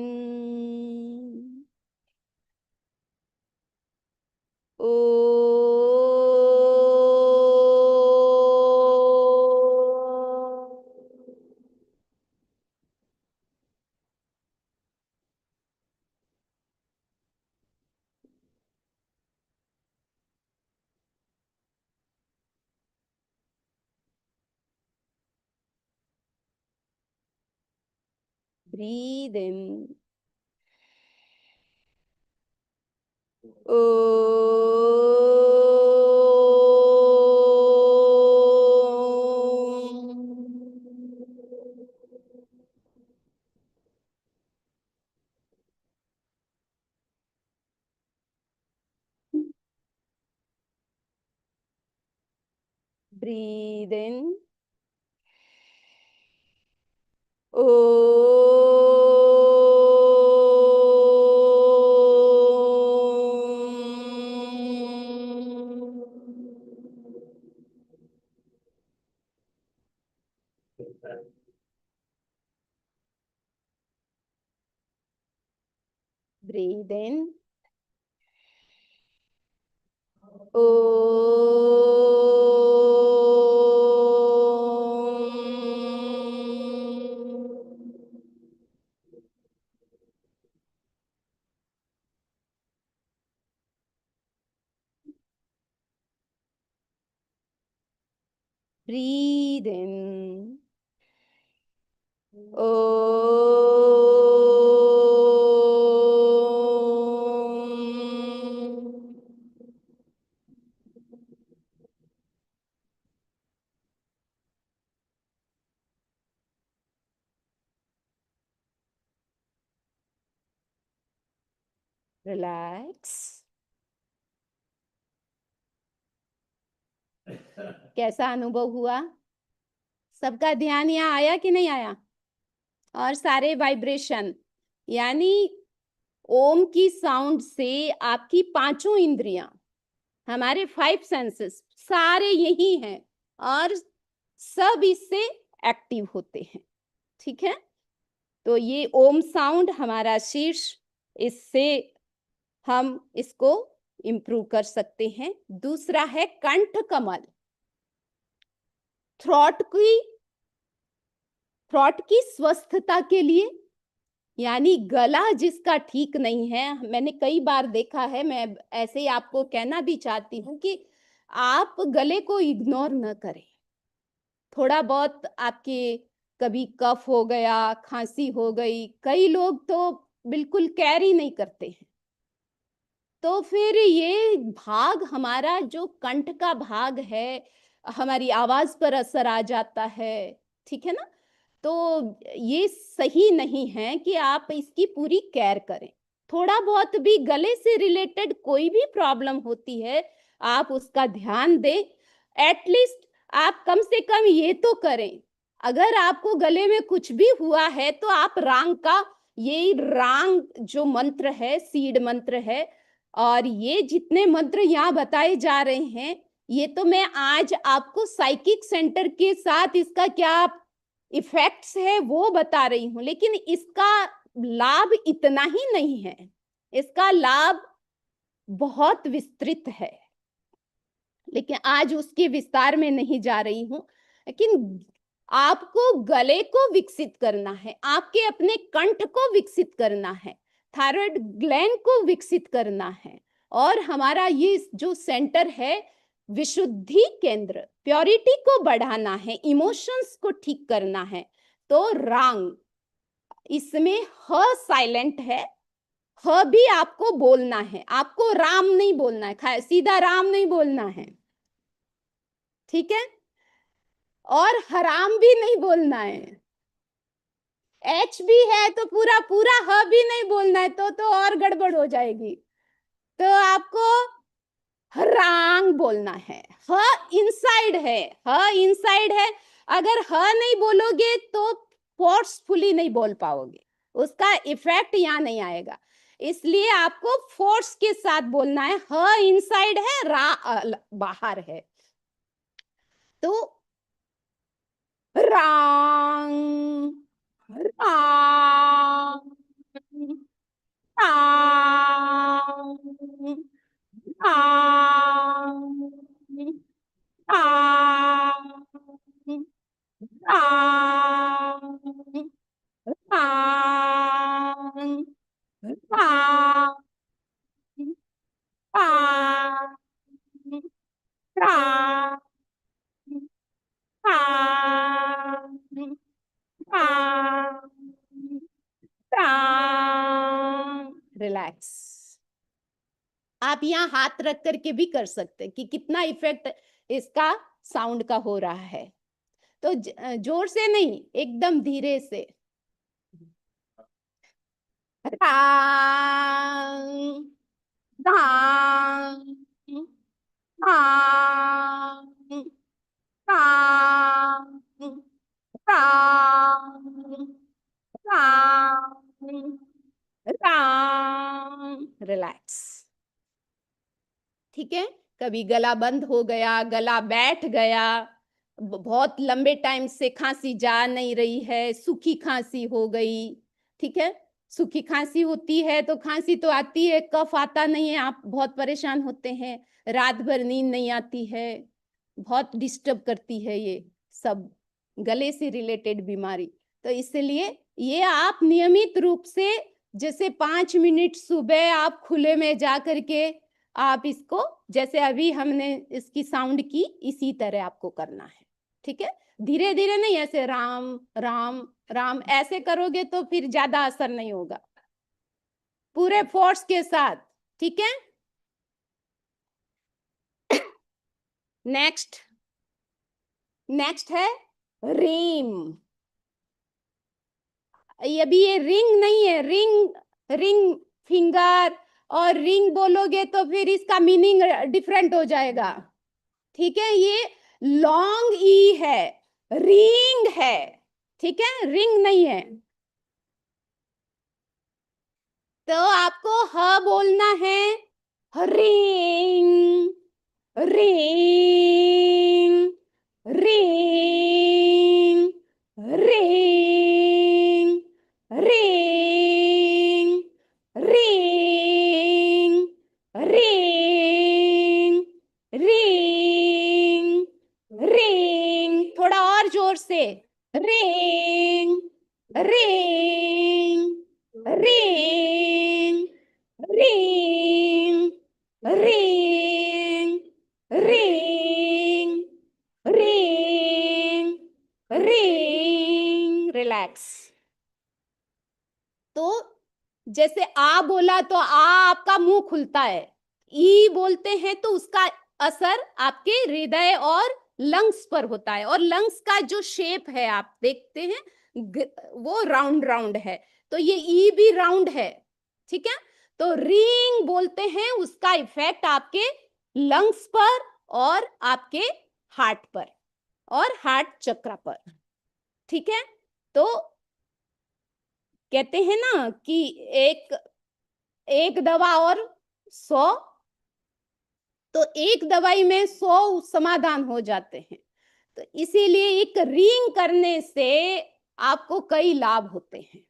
Oh. Breathe in. breathe in, ओ, breathe in, ओ, breathe in, ओ, रिलैक्स। कैसा अनुभव हुआ? सबका ध्यान यहाँ आया कि नहीं आया? और सारे वाइब्रेशन, यानी ओम की साउंड से आपकी पांचों इंद्रियां, हमारे 5 सेंसेस सारे यही हैं और सब इससे एक्टिव होते हैं। ठीक है, तो ये ओम साउंड हमारा शीर्ष, इससे हम इसको इम्प्रूव कर सकते हैं। दूसरा है कंठ कमल, थ्रॉट की स्वस्थता के लिए, यानी गला जिसका ठीक नहीं है, मैंने कई बार देखा है, मैं ऐसे ही आपको कहना भी चाहती हूँ कि आप गले को इग्नोर न करें। थोड़ा बहुत आपके कभी कफ हो गया, खांसी हो गई, कई लोग तो बिल्कुल केयर ही नहीं करते हैं, तो फिर ये भाग हमारा जो कंठ का भाग है, हमारी आवाज पर असर आ जाता है। ठीक है ना, तो ये सही नहीं है कि आप इसकी पूरी केयर करें। थोड़ा बहुत भी गले से रिलेटेड कोई भी प्रॉब्लम होती है, आप उसका ध्यान दें। एटलीस्ट आप कम से कम ये तो करें, अगर आपको गले में कुछ भी हुआ है तो आप रांग का, ये रांग जो मंत्र है, सीड मंत्र है, और ये जितने मंत्र यहाँ बताए जा रहे हैं, ये तो मैं आज आपको साइकिक सेंटर के साथ इसका क्या इफेक्ट्स है वो बता रही हूं, लेकिन इसका लाभ इतना ही नहीं है, इसका लाभ बहुत विस्तृत है, लेकिन आज उसके विस्तार में नहीं जा रही हूं। लेकिन आपको गले को विकसित करना है, आपके अपने कंठ को विकसित करना है, थायराइड ग्लैंड को विकसित करना है, और हमारा ये जो सेंटर है, विशुद्धि केंद्र, प्योरिटी को बढ़ाना है, इमोशंस को ठीक करना है। तो रांग, इसमें ह साइलेंट है, ह भी आपको बोलना है, आपको राम नहीं बोलना है, सीधा राम नहीं बोलना है। ठीक है, और हराम भी नहीं बोलना है। एच भी है तो पूरा पूरा ह भी नहीं बोलना है, तो और गड़बड़ हो जाएगी। तो आपको हरांग बोलना है, ह इनसाइड है, ह इनसाइड है। अगर ह नहीं बोलोगे तो फोर्सफुली नहीं बोल पाओगे, उसका इफेक्ट यहाँ नहीं आएगा। इसलिए आपको फोर्स के साथ बोलना है। ह इनसाइड है, रा बाहर है। तो रांग, रांग, रांग, रांग, रांग, रांग, रांग, रांग, रांग, रांग, रांग, रिलैक्स। आप यहाँ हाथ रख करके भी कर सकते हैं कि कितना इफेक्ट इसका साउंड का हो रहा है। तो जोर से नहीं, एकदम धीरे से। धांग, धांग, धांग, राम, रिलैक्स। ठीक है, कभी गला बंद हो गया, गला बैठ गया, बहुत लंबे टाइम से खांसी जा नहीं रही है, सूखी खांसी हो गई। ठीक है, सूखी खांसी होती है तो खांसी तो आती है, कफ आता नहीं है, आप बहुत परेशान होते हैं, रात भर नींद नहीं आती है, बहुत डिस्टर्ब करती है ये सब गले से रिलेटेड बीमारी। तो इसलिए ये आप नियमित रूप से जैसे 5 मिनट सुबह आप खुले में जा करके आप इसको, जैसे अभी हमने इसकी साउंड की, इसी तरह आपको करना है। ठीक है, धीरे धीरे नहीं, ऐसे राम राम राम ऐसे करोगे तो फिर ज्यादा असर नहीं होगा, पूरे फोर्स के साथ। ठीक है, नेक्स्ट नेक्स्ट है रीम। ये रिंग नहीं है, रिंग रिंग फिंगर, और रिंग बोलोगे तो फिर इसका मीनिंग डिफरेंट हो जाएगा। ठीक है, ये लॉन्ग ई है, रिंग है। ठीक है, रिंग नहीं है। तो आपको ह बोलना है, ring ring ring ring ring ring ring ring ring, थोड़ा और जोर से, ring ring ring ring ring ring ring ring, relax. तो जैसे आ बोला तो आ आपका मुंह खुलता है, ई बोलते हैं तो उसका असर आपके हृदय और लंग्स पर होता है, और लंग्स का जो शेप है आप देखते हैं वो राउंड राउंड है, तो ये ई भी राउंड है। ठीक है, तो रिंग बोलते हैं, उसका इफेक्ट आपके लंग्स पर और आपके हार्ट पर और हार्ट चक्र पर। ठीक है, तो कहते हैं ना कि एक एक दवा और 100, तो एक दवाई में 100 समाधान हो जाते हैं। तो इसीलिए एक रिंग करने से आपको कई लाभ होते हैं।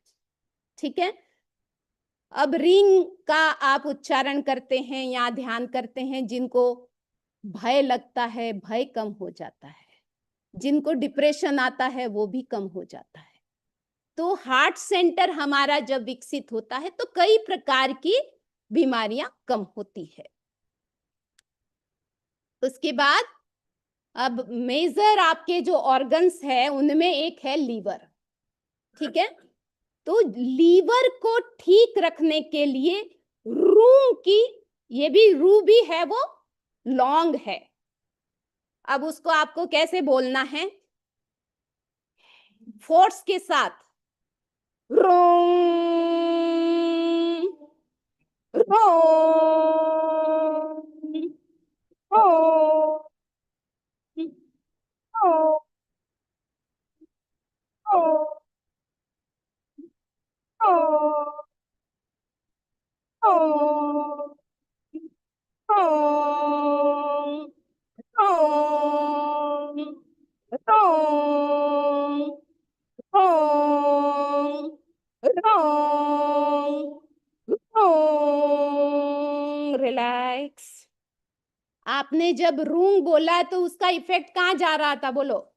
ठीक है, अब रिंग का आप उच्चारण करते हैं या ध्यान करते हैं, जिनको भय लगता है भय कम हो जाता है, जिनको डिप्रेशन आता है वो भी कम हो जाता है। तो हार्ट सेंटर हमारा जब विकसित होता है तो कई प्रकार की बीमारियां कम होती है। उसके बाद अब मेजर आपके जो ऑर्गन्स है उनमें एक है लीवर। ठीक है, तो लीवर को ठीक रखने के लिए रूम की, ये भी रू भी है वो लॉन्ग है। अब उसको आपको कैसे बोलना है, फोर्स के साथ, रोम रोम रोम रोम रोम रोम रोम रोम रोम रोम रोम रोम, रिलैक्स। आपने जब रूंग बोला तो उसका इफेक्ट कहाँ जा रहा था, बोलो,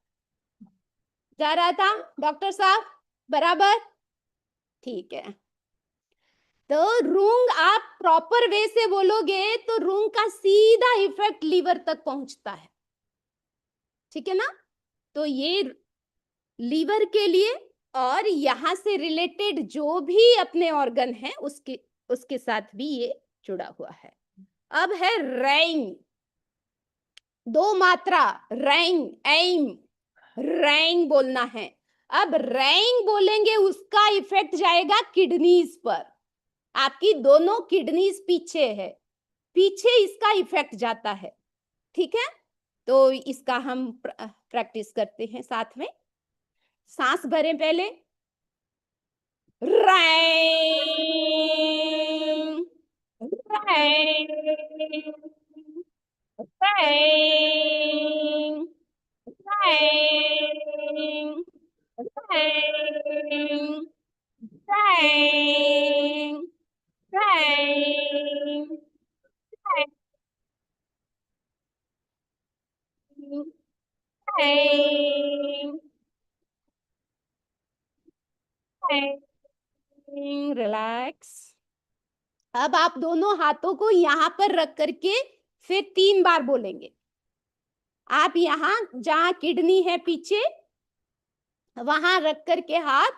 जा रहा था डॉक्टर साहब, बराबर? ठीक है, तो रूंग आप प्रॉपर वे से बोलोगे तो रूंग का सीधा इफेक्ट लीवर तक पहुंचता है। ठीक है ना, तो ये लीवर के लिए और यहां से रिलेटेड जो भी अपने ऑर्गन है उसके साथ भी ये जुड़ा हुआ है। अब है रैंग, 2 मात्रा, रैंग एम, रैंग बोलना है। अब रैंग बोलेंगे उसका इफेक्ट जाएगा किडनीज पर, आपकी दोनों किडनीज पीछे है, पीछे इसका इफेक्ट जाता है। ठीक है, तो इसका हम प्रैक्टिस करते हैं साथ में। सांस भरें पहले, wrong wrong, wrong, wrong, wrong, wrong, wrong, relax. अब आप दोनों हाथों को यहाँ पर रख करके फिर 3 बार बोलेंगे। आप यहाँ जहाँ किडनी है पीछे वहां रख करके हाथ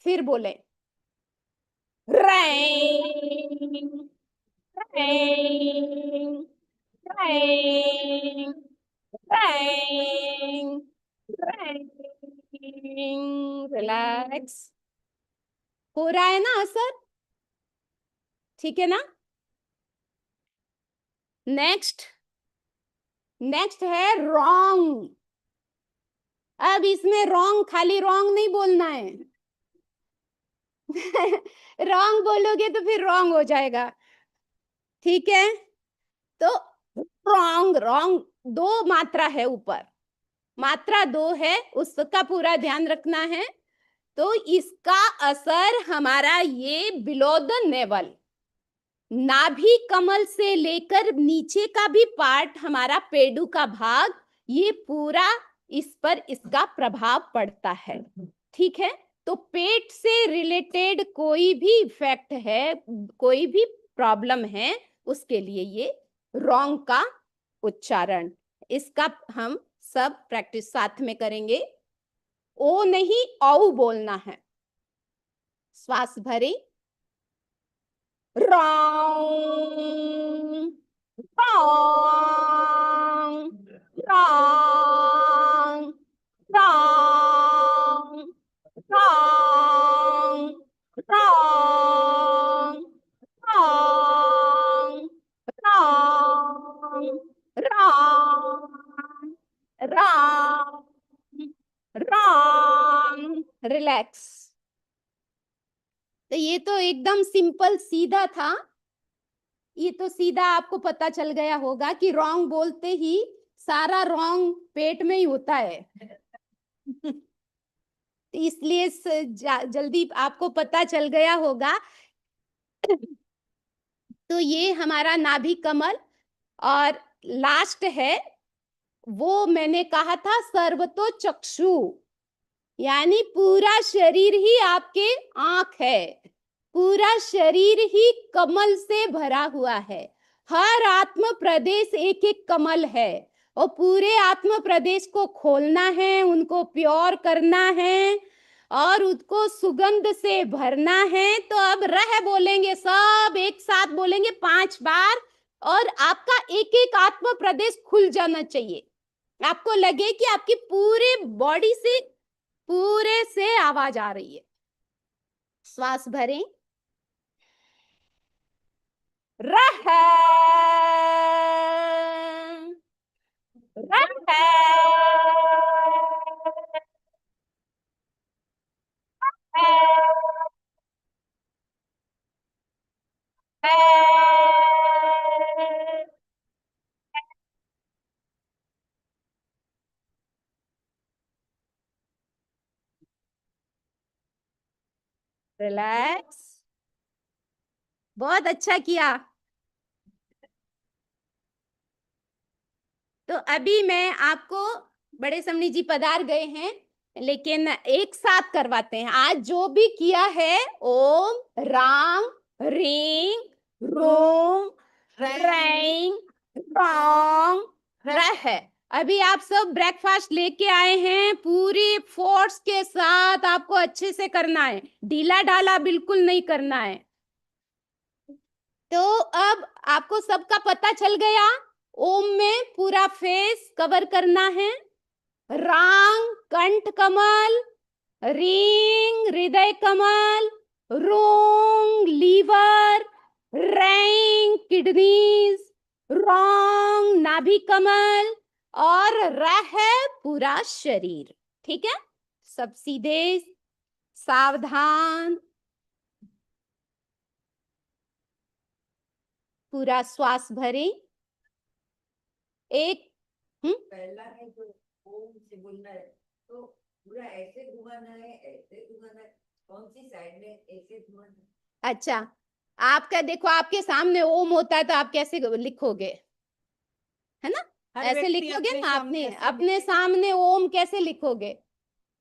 फिर बोले wrong, wrong, wrong, wrong, wrong. Relax. हो रहा है ना असर? ठीक है ना? नेक्स्ट, नेक्स्ट है रॉन्ग। अब इसमें रॉन्ग खाली रॉन्ग नहीं बोलना है। रॉन्ग बोलोगे तो फिर रॉन्ग हो जाएगा। ठीक है? तो रॉन्ग, रॉन्ग 2 मात्रा है ऊपर, मात्रा 2 है, उसका पूरा ध्यान रखना है। तो इसका असर हमारा ये बिलो द नेवल, नाभि कमल से लेकर नीचे का भी पार्ट, हमारा पेडू का भाग, ये पूरा इस पर इसका प्रभाव पड़ता है। ठीक है? तो पेट से रिलेटेड कोई भी इफेक्ट है, कोई भी प्रॉब्लम है, उसके लिए ये रॉन्ग का उच्चारण, इसका हम सब प्रैक्टिस साथ में करेंगे। ओ नहीं औ बोलना है। श्वास भरे, wrong, wrong, wrong, wrong, wrong, wrong, wrong, wrong, wrong, wrong, wrong. Relax. तो ये तो एकदम सिंपल सीधा था। ये तो सीधा आपको पता चल गया होगा कि रॉन्ग बोलते ही सारा रॉन्ग पेट में ही होता है। इसलिए जल्दी आपको पता चल गया होगा। तो ये हमारा नाभि कमल, और लास्ट है वो मैंने कहा था सर्वतो चक्षु, यानी पूरा शरीर ही आपके आंख है, पूरा शरीर ही कमल से भरा हुआ है। हर आत्म प्रदेश एक एक कमल है, और पूरे आत्म प्रदेश को खोलना है, उनको प्योर करना है और उसको सुगंध से भरना है। तो अब रह बोलेंगे, सब एक साथ बोलेंगे 5 बार, और आपका एक एक आत्म प्रदेश खुल जाना चाहिए। आपको लगे कि आपकी पूरे बॉडी से, पूरे से आवाज आ रही है। श्वास भरें, रह, रिलैक्स। बहुत अच्छा किया। तो अभी मैं आपको, बड़े समणी जी पधार गए हैं, लेकिन एक साथ करवाते हैं। आज जो भी किया है, ओम, राम, रींग, रोम, रैंग, रॉन्ग, रह। अभी आप सब ब्रेकफास्ट लेके आए हैं, पूरी फोर्स के साथ आपको अच्छे से करना है, ढीला ढाला बिल्कुल नहीं करना है। तो अब आपको सबका पता चल गया। ओम में पूरा फेस कवर करना है, रांग कंठ कमल, रींग हृदय कमल, रोंग लीवर, रैंग किडनीज, रोंग नाभि कमल, और रह पूरा शरीर। ठीक है? सब सीधे, सावधान, पूरा श्वास भरें, एक पहला है जो ओम से बोलना है, तो पूरा ऐसे घुमाना है, ऐसे घुमाना है, कौन सी साइड में ऐसे घुमाना है? अच्छा, आपका देखो, आपके सामने ओम होता है तो आप कैसे लिखोगे, है ना? हर ऐसे व्यक्ति लिखोगे अपने ना, सामने आपने ऐसे अपने सामने ओम कैसे लिखोगे?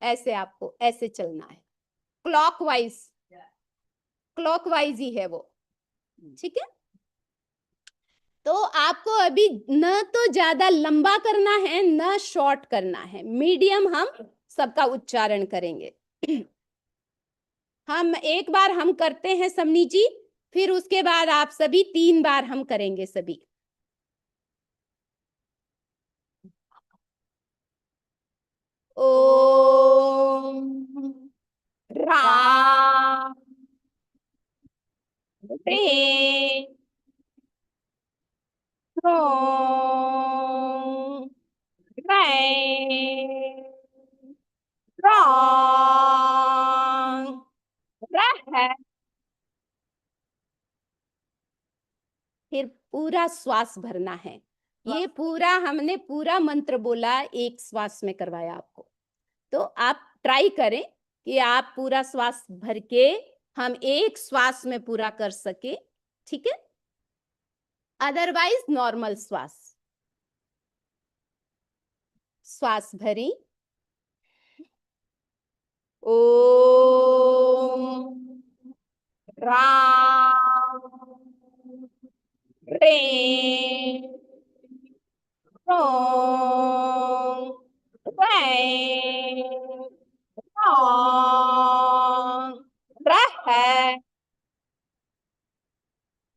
ऐसे, आपको ऐसे चलना है, क्लॉकवाइज, क्लॉकवाइज ही है वो, ठीक है? तो आपको अभी न तो ज्यादा लंबा करना है न शॉर्ट करना है, मीडियम हम सबका उच्चारण करेंगे। हम एक बार हम करते हैं समनी जी, फिर उसके बाद आप सभी 3 बार हम करेंगे सभी। ओम रा रे रो रे रॉन्ग रह। फिर पूरा श्वास भरना है। ये पूरा हमने पूरा मंत्र बोला, एक श्वास में करवाया आपको। तो आप ट्राई करें कि आप पूरा श्वास भर के हम एक श्वास में पूरा कर सके, ठीक है? अदरवाइज नॉर्मल श्वास, श्वास भरी। ओम राम रे रोम रे रोम रह।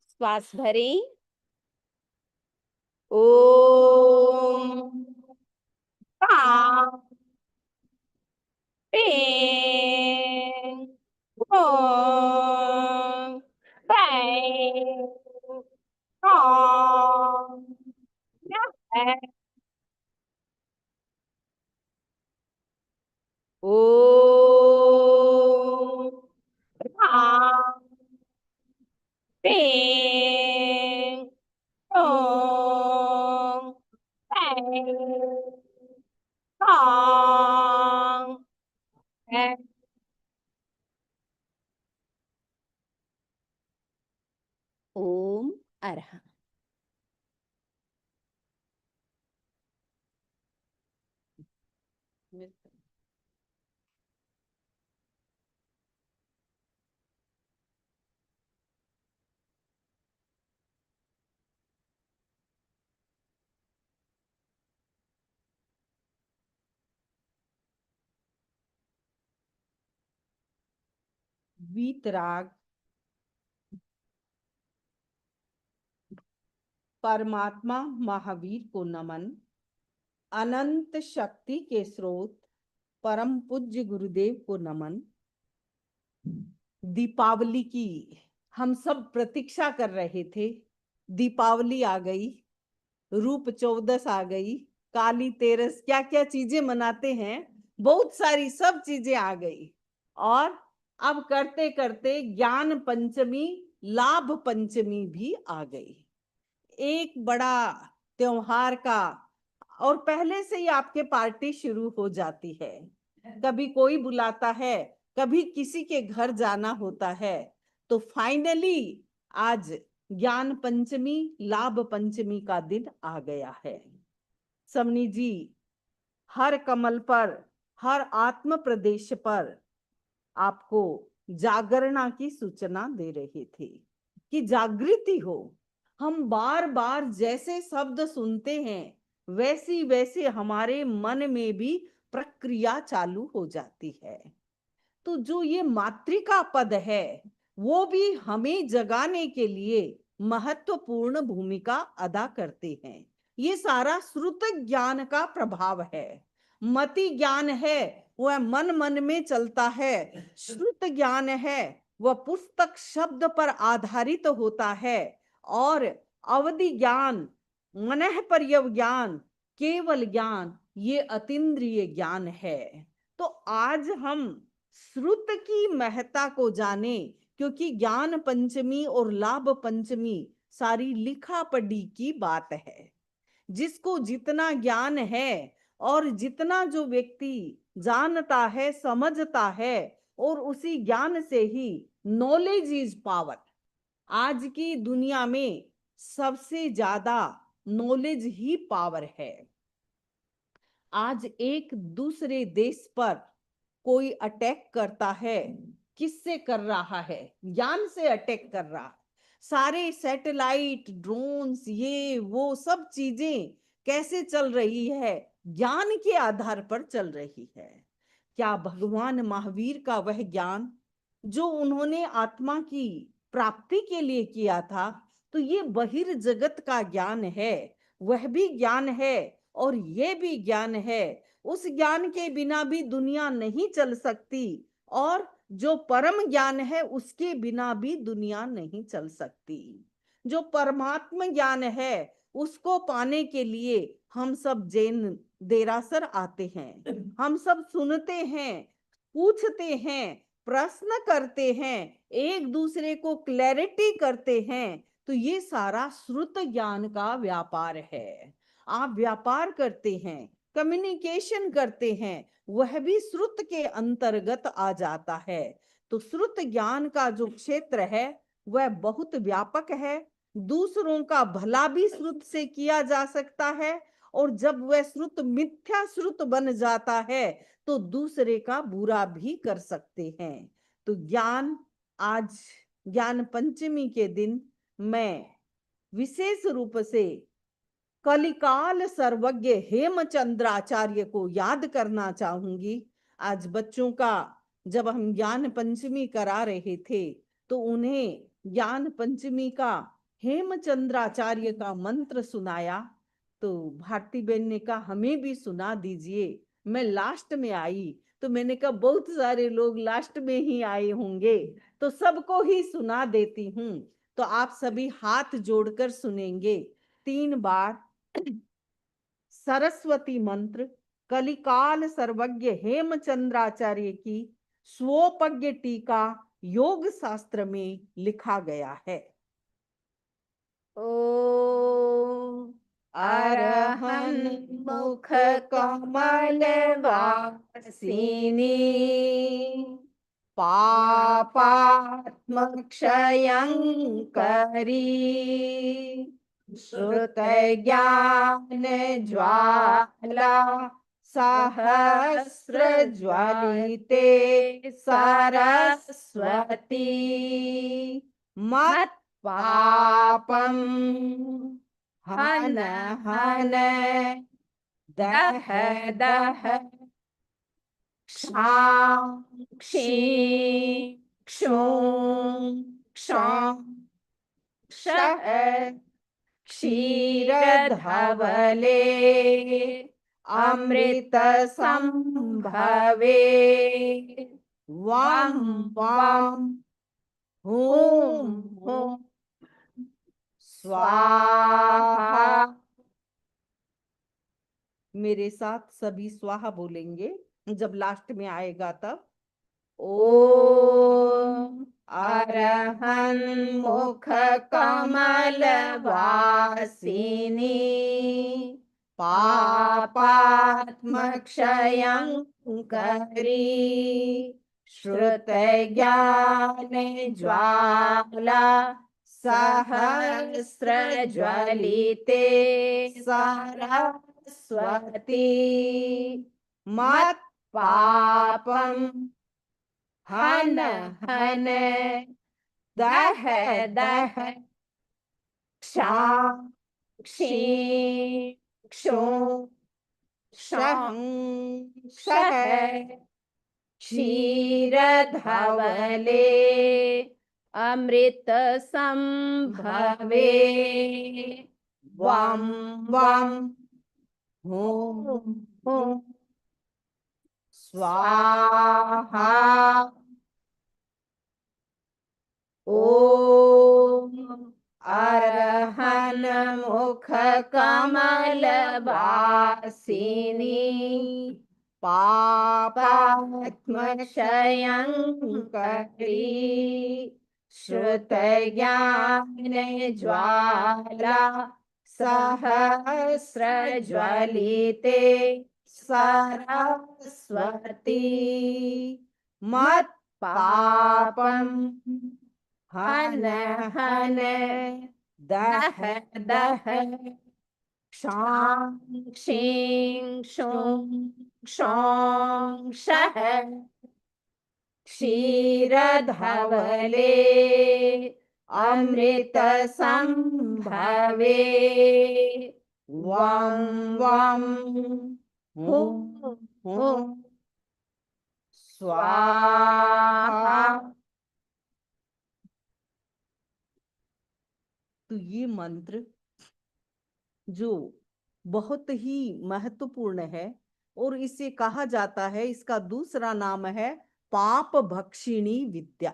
श्वास भरी। ओम राम रे रोम रे रोम रह। ओम राम रे रोम रे रोम रह। ओम अरहं। वीतराग परमात्मा महावीर को नमन। अनंत शक्ति के स्रोत परम पूज्य गुरुदेव को नमन। दीपावली की हम सब प्रतीक्षा कर रहे थे। दीपावली आ गई, रूप चौदस आ गई, काली तेरस, क्या क्या चीजें मनाते हैं, बहुत सारी सब चीजें आ गई। और अब करते करते ज्ञान पंचमी, लाभ पंचमी भी आ गई। एक बड़ा त्योहार का, और पहले से ही आपके पार्टी शुरू हो जाती है। कभी कोई बुलाता है, कभी किसी के घर जाना होता है। तो फाइनली आज ज्ञान पंचमी, लाभ पंचमी का दिन आ गया है। समनी जी हर कमल पर, हर आत्म प्रदेश पर आपको जागरणा की सूचना दे रहे थे कि जागृति हो। हम बार बार जैसे शब्द सुनते हैं, वैसी वैसे हमारे मन में भी प्रक्रिया चालू हो जाती है। तो जो ये मातृका पद है, वो भी हमें जगाने के लिए महत्वपूर्ण भूमिका अदा करते हैं। ये सारा श्रुत ज्ञान का प्रभाव है। मति ज्ञान है, वह मन मन में चलता है। श्रुत ज्ञान है, वह पुस्तक शब्द पर आधारित होता है। और अवधि ज्ञान, मनः पर्यव ज्ञान, केवल ज्ञान, ये अतीन्द्रिय ज्ञान है। तो आज हम श्रुत की महत्ता को जाने, क्योंकि ज्ञान पंचमी और लाभ पंचमी सारी लिखा पढ़ी की बात है। जिसको जितना ज्ञान है और जितना जो व्यक्ति जानता है, समझता है, और उसी ज्ञान से ही नॉलेज इज पावर। आज की दुनिया में सबसे ज्यादा नॉलेज ही पावर है। आज एक दूसरे देश पर कोई अटैक करता है, किससे कर रहा है? ज्ञान से अटैक कर रहा है। सारे सैटेलाइट, ड्रोन्स, ये वो सब चीजें कैसे चल रही है? ज्ञान के आधार पर चल रही है। क्या भगवान महावीर का वह ज्ञान जो उन्होंने आत्मा की प्राप्ति के लिए किया था, तो ये बहिर्जगत का ज्ञान है, वह भी ज्ञान है और ये भी ज्ञान है। उस ज्ञान के बिना भी दुनिया नहीं चल सकती, और जो परम ज्ञान है उसके बिना भी दुनिया नहीं चल सकती। जो परमात्मा ज्ञान है उसको पाने के लिए हम सब जैन देरासर आते हैं, हम सब सुनते हैं, पूछते हैं, प्रश्न करते हैं, एक दूसरे को क्लैरिटी करते हैं। तो ये सारा श्रुत ज्ञान का व्यापार है। आप व्यापार करते हैं, कम्युनिकेशन करते हैं, वह भी श्रुत के अंतर्गत आ जाता है। तो श्रुत ज्ञान का जो क्षेत्र है वह बहुत व्यापक है। दूसरों का भला भी श्रुत से किया जा सकता है, और जब वह श्रुत मिथ्या श्रुत बन जाता है तो दूसरे का बुरा भी कर सकते हैं। तो ज्ञान, आज ज्ञान पंचमी के दिन मैं विशेष रूप से कलिकाल सर्वज्ञ हेमचंद्राचार्य को याद करना चाहूंगी। आज बच्चों का जब हम ज्ञान पंचमी करा रहे थे तो उन्हें ज्ञान पंचमी का हेमचंद्राचार्य का मंत्र सुनाया। तो भारती बहन ने कहा हमें भी सुना दीजिए। मैं लास्ट में आई तो मैंने कहा बहुत सारे लोग लास्ट में ही आए होंगे तो सबको ही सुना देती हूँ। तो आप सभी हाथ जोड़कर सुनेंगे 3 बार सरस्वती मंत्र कलिकाल सर्वज्ञ हेमचंद्राचार्य की स्वोपज्ञ टीका योग शास्त्र में लिखा गया है। ओम अरहं मुख कमल वासिनी पापात्मक्षयं करी श्रुत ज्ञान ज्वाला सहस्र ज्वालिते सरस्वती मत पापम हन हन दह दह क्षी क्षूं क्षौं क्षः क्षीरधवले अमृत संभवे वम वम हूं हूं स्वाहा। मेरे साथ सभी स्वाहा बोलेंगे, जब लास्ट में आएगा तब। ओम अरहं मुख कमल वासिनी पापात्मक्षयं करी श्रुत ज्ञान ज्वाला सहस्र ज्वलिते सरस्वती मत पापम हन हन दह दह क्षां क्षी क्षूं क्षं क्षः क्षीरधवले अमृत संभवे वम वम हूं हूं स्वाहा। ओम अरहन मुख कमल वासिनी पापात्मक्षयं करी श्रुत ज्ञान ज्वाला सहस्रज्वलिते सरस्वती मत् पापम हन हन दह दह क्षां क्षीं क्षुं क्षौं क्षः क्षीरधवले अमृत संभवे वम वम हुं हुं स्वाहा। तो ये मंत्र जो बहुत ही महत्वपूर्ण है और इसे कहा जाता है, इसका दूसरा नाम है पाप भक्षिणी विद्या।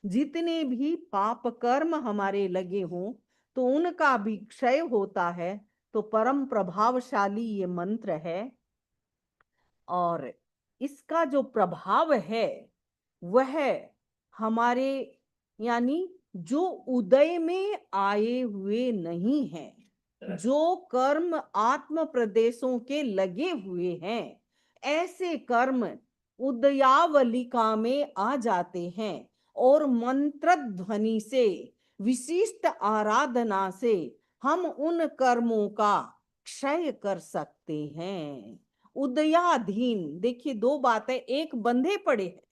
जितने भी पाप कर्म हमारे लगे हों तो उनका भी क्षय होता है। तो परम प्रभावशाली ये मंत्र है और इसका जो प्रभाव है वह हमारे यानी जो उदय में आए हुए नहीं है, जो कर्म आत्म प्रदेशों के लगे हुए हैं, ऐसे कर्म उदयावलिका में आ जाते हैं और मंत्र ध्वनि से विशिष्ट आराधना से हम उन कर्मों का क्षय कर सकते हैं। उदयाधीन, देखिए दो बातें, एक बंधे पड़े हैं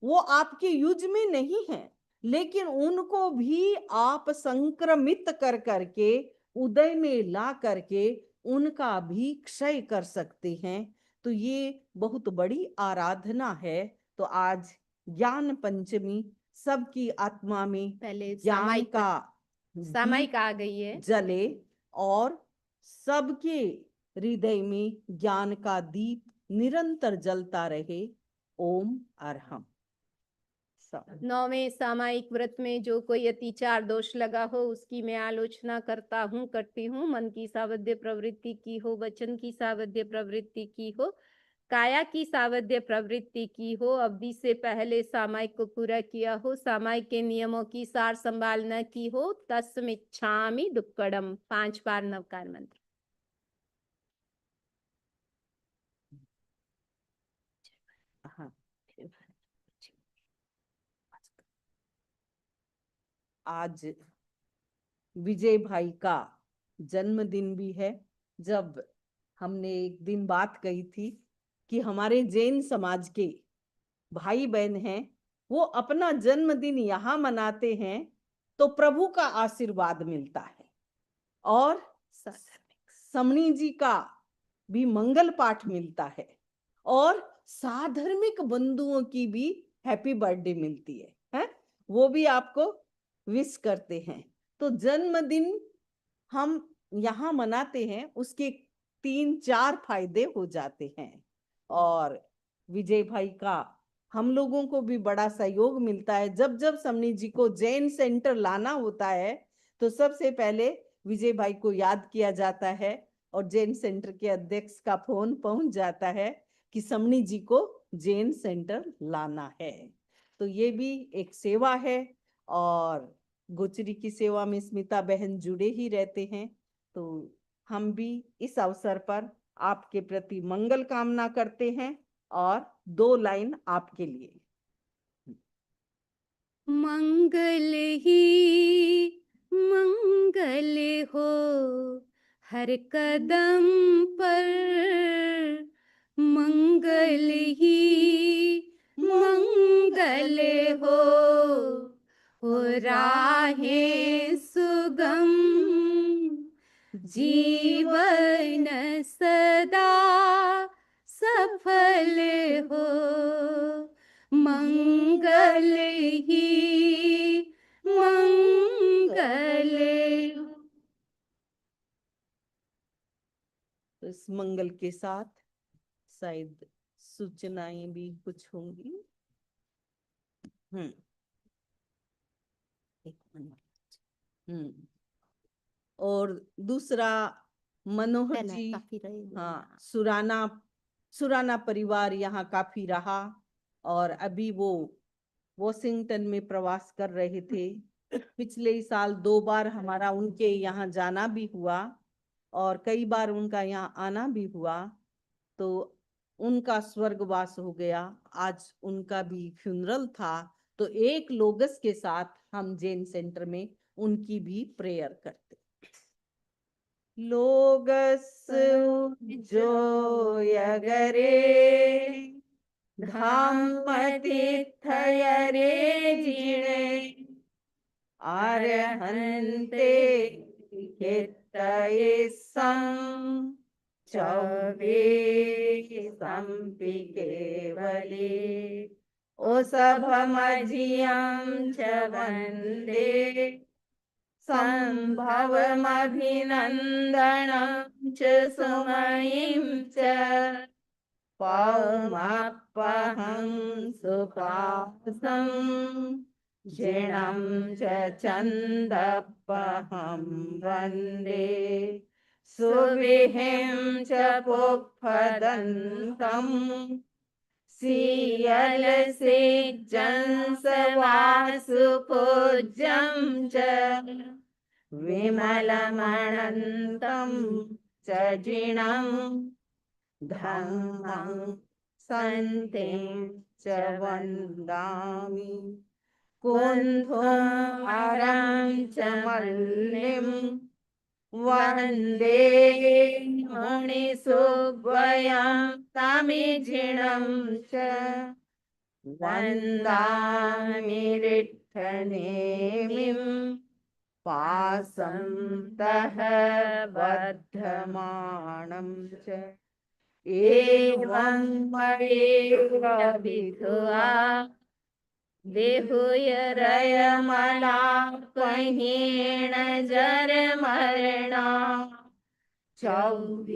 वो आपके युज में नहीं है, लेकिन उनको भी आप संक्रमित कर करके उदय में ला करके उनका भी क्षय कर सकते हैं। तो ये बहुत बड़ी आराधना है। तो आज ज्ञान पंचमी, सबकी आत्मा में पहले ज्ञान सामायिक का सामायिक दीप आ गई है। जले और सबके हृदय में ज्ञान का दीप निरंतर जलता रहे। ओम अरहम। 9वें सामायिक व्रत में जो कोई अतिचार दोष लगा हो उसकी मैं आलोचना करता हूँ, करती हूँ। मन की सावध्य प्रवृत्ति की हो, वचन की सावध्य प्रवृत्ति की हो, काया की सावध्य प्रवृत्ति की हो, अवधि से पहले सामायिक को पूरा किया हो, सामायिक के नियमों की सार संभाल न की हो, तस्मिच्छामि दुक्कडम। 5 बार नवकार मंत्र। हाँ, आज विजय भाई का जन्मदिन भी है। जब हमने एक दिन बात कही थी कि हमारे जैन समाज के भाई बहन हैं, वो अपना जन्मदिन यहाँ मनाते हैं तो प्रभु का आशीर्वाद मिलता है और समणी जी का भी मंगल पाठ मिलता है और साधर्मिक बंधुओं की भी हैप्पी बर्थडे मिलती है? वो भी आपको विश करते हैं। तो जन्मदिन हम यहाँ मनाते हैं, उसके 3-4 फायदे हो जाते हैं और विजय भाई का हम लोगों को भी बड़ा सहयोग मिलता है। जब जब समनी जी को जैन सेंटर लाना होता है तो सबसे पहले विजय भाई को याद किया जाता है और जैन सेंटर के अध्यक्ष का फोन पहुंच जाता है कि समनी जी को जैन सेंटर लाना है। तो ये भी एक सेवा है और गोचरी की सेवा में स्मिता बहन जुड़े ही रहते हैं। तो हम भी इस अवसर पर आपके प्रति मंगल कामना करते हैं और 2 लाइन आपके लिए। मंगल ही मंगल हो हर कदम पर, मंगल ही मंगल हो राहें सुगम, जीवन सदा सफल हो। मंगल ही मंगल हो। तो इस मंगल के साथ शायद सूचनाएं भी कुछ होंगी। एक मिनट। और दूसरा मनोहर जी, हाँ, सुराना परिवार यहाँ काफी रहा और अभी वो वॉशिंगटन में प्रवास कर रहे थे पिछले ही साल 2 बार हमारा उनके यहाँ जाना भी हुआ और कई बार उनका यहाँ आना भी हुआ। तो उनका स्वर्गवास हो गया, आज उनका भी फ्यूनरल था। तो एक लोगस के साथ हम जैन सेंटर में उनकी भी प्रेयर करते। लोगस जो यगरे धम्म तीर्थयरे जिणे अरहन्ते हितये सं चौबे संपि केवले ओ सभमझियं च वन्दे संभवमभिनन्दनं च सुमयिं च पौमप्पहं सुपासं जिणं च चन्दप्पहं वन्दे सुविहिं च पुप्पदन्तं सीयलसेज्जंसवासुपूज्यं च विमलमनन्तं च जिणं धम्मं सन्तिं च वन्दामि कुन्थुमरं च मल्लिं वन्दे मुनिसुव्वयं तमिजिणं च वन्दामि रिट्ठनेमिं पासं तः बद्धमानं च एवं मयेरभिधुआ देहुयरयमलापहीण जर मरणा चौबीसंपि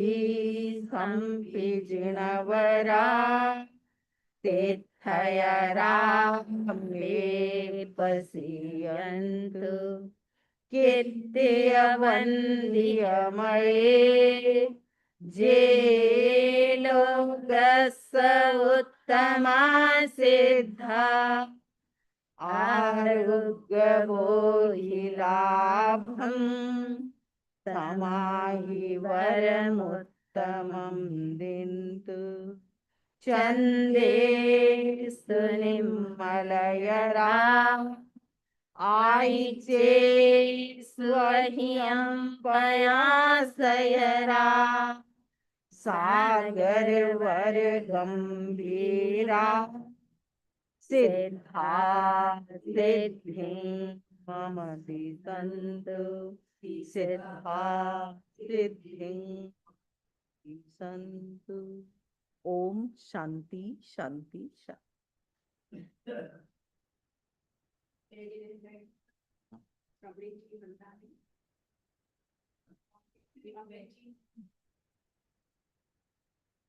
जिणवरा तीर्थयरा मे पश्यन्तु कीर्तियवन्द्यमये जे लोकस्य उत्तमा सिद्धा आरोग्यबोधिलाभं समाहि वरमुत्तमं दिन्तु चन्दे सुनिर्मलयरा आयिचे स्वहियं पयासयरा सागरवर गंभीरा सिद्धा सिद्धिं मम दिसन्तु सिद्धा सिद्धिं दिसन्तु। ओम शांति शांति शांति।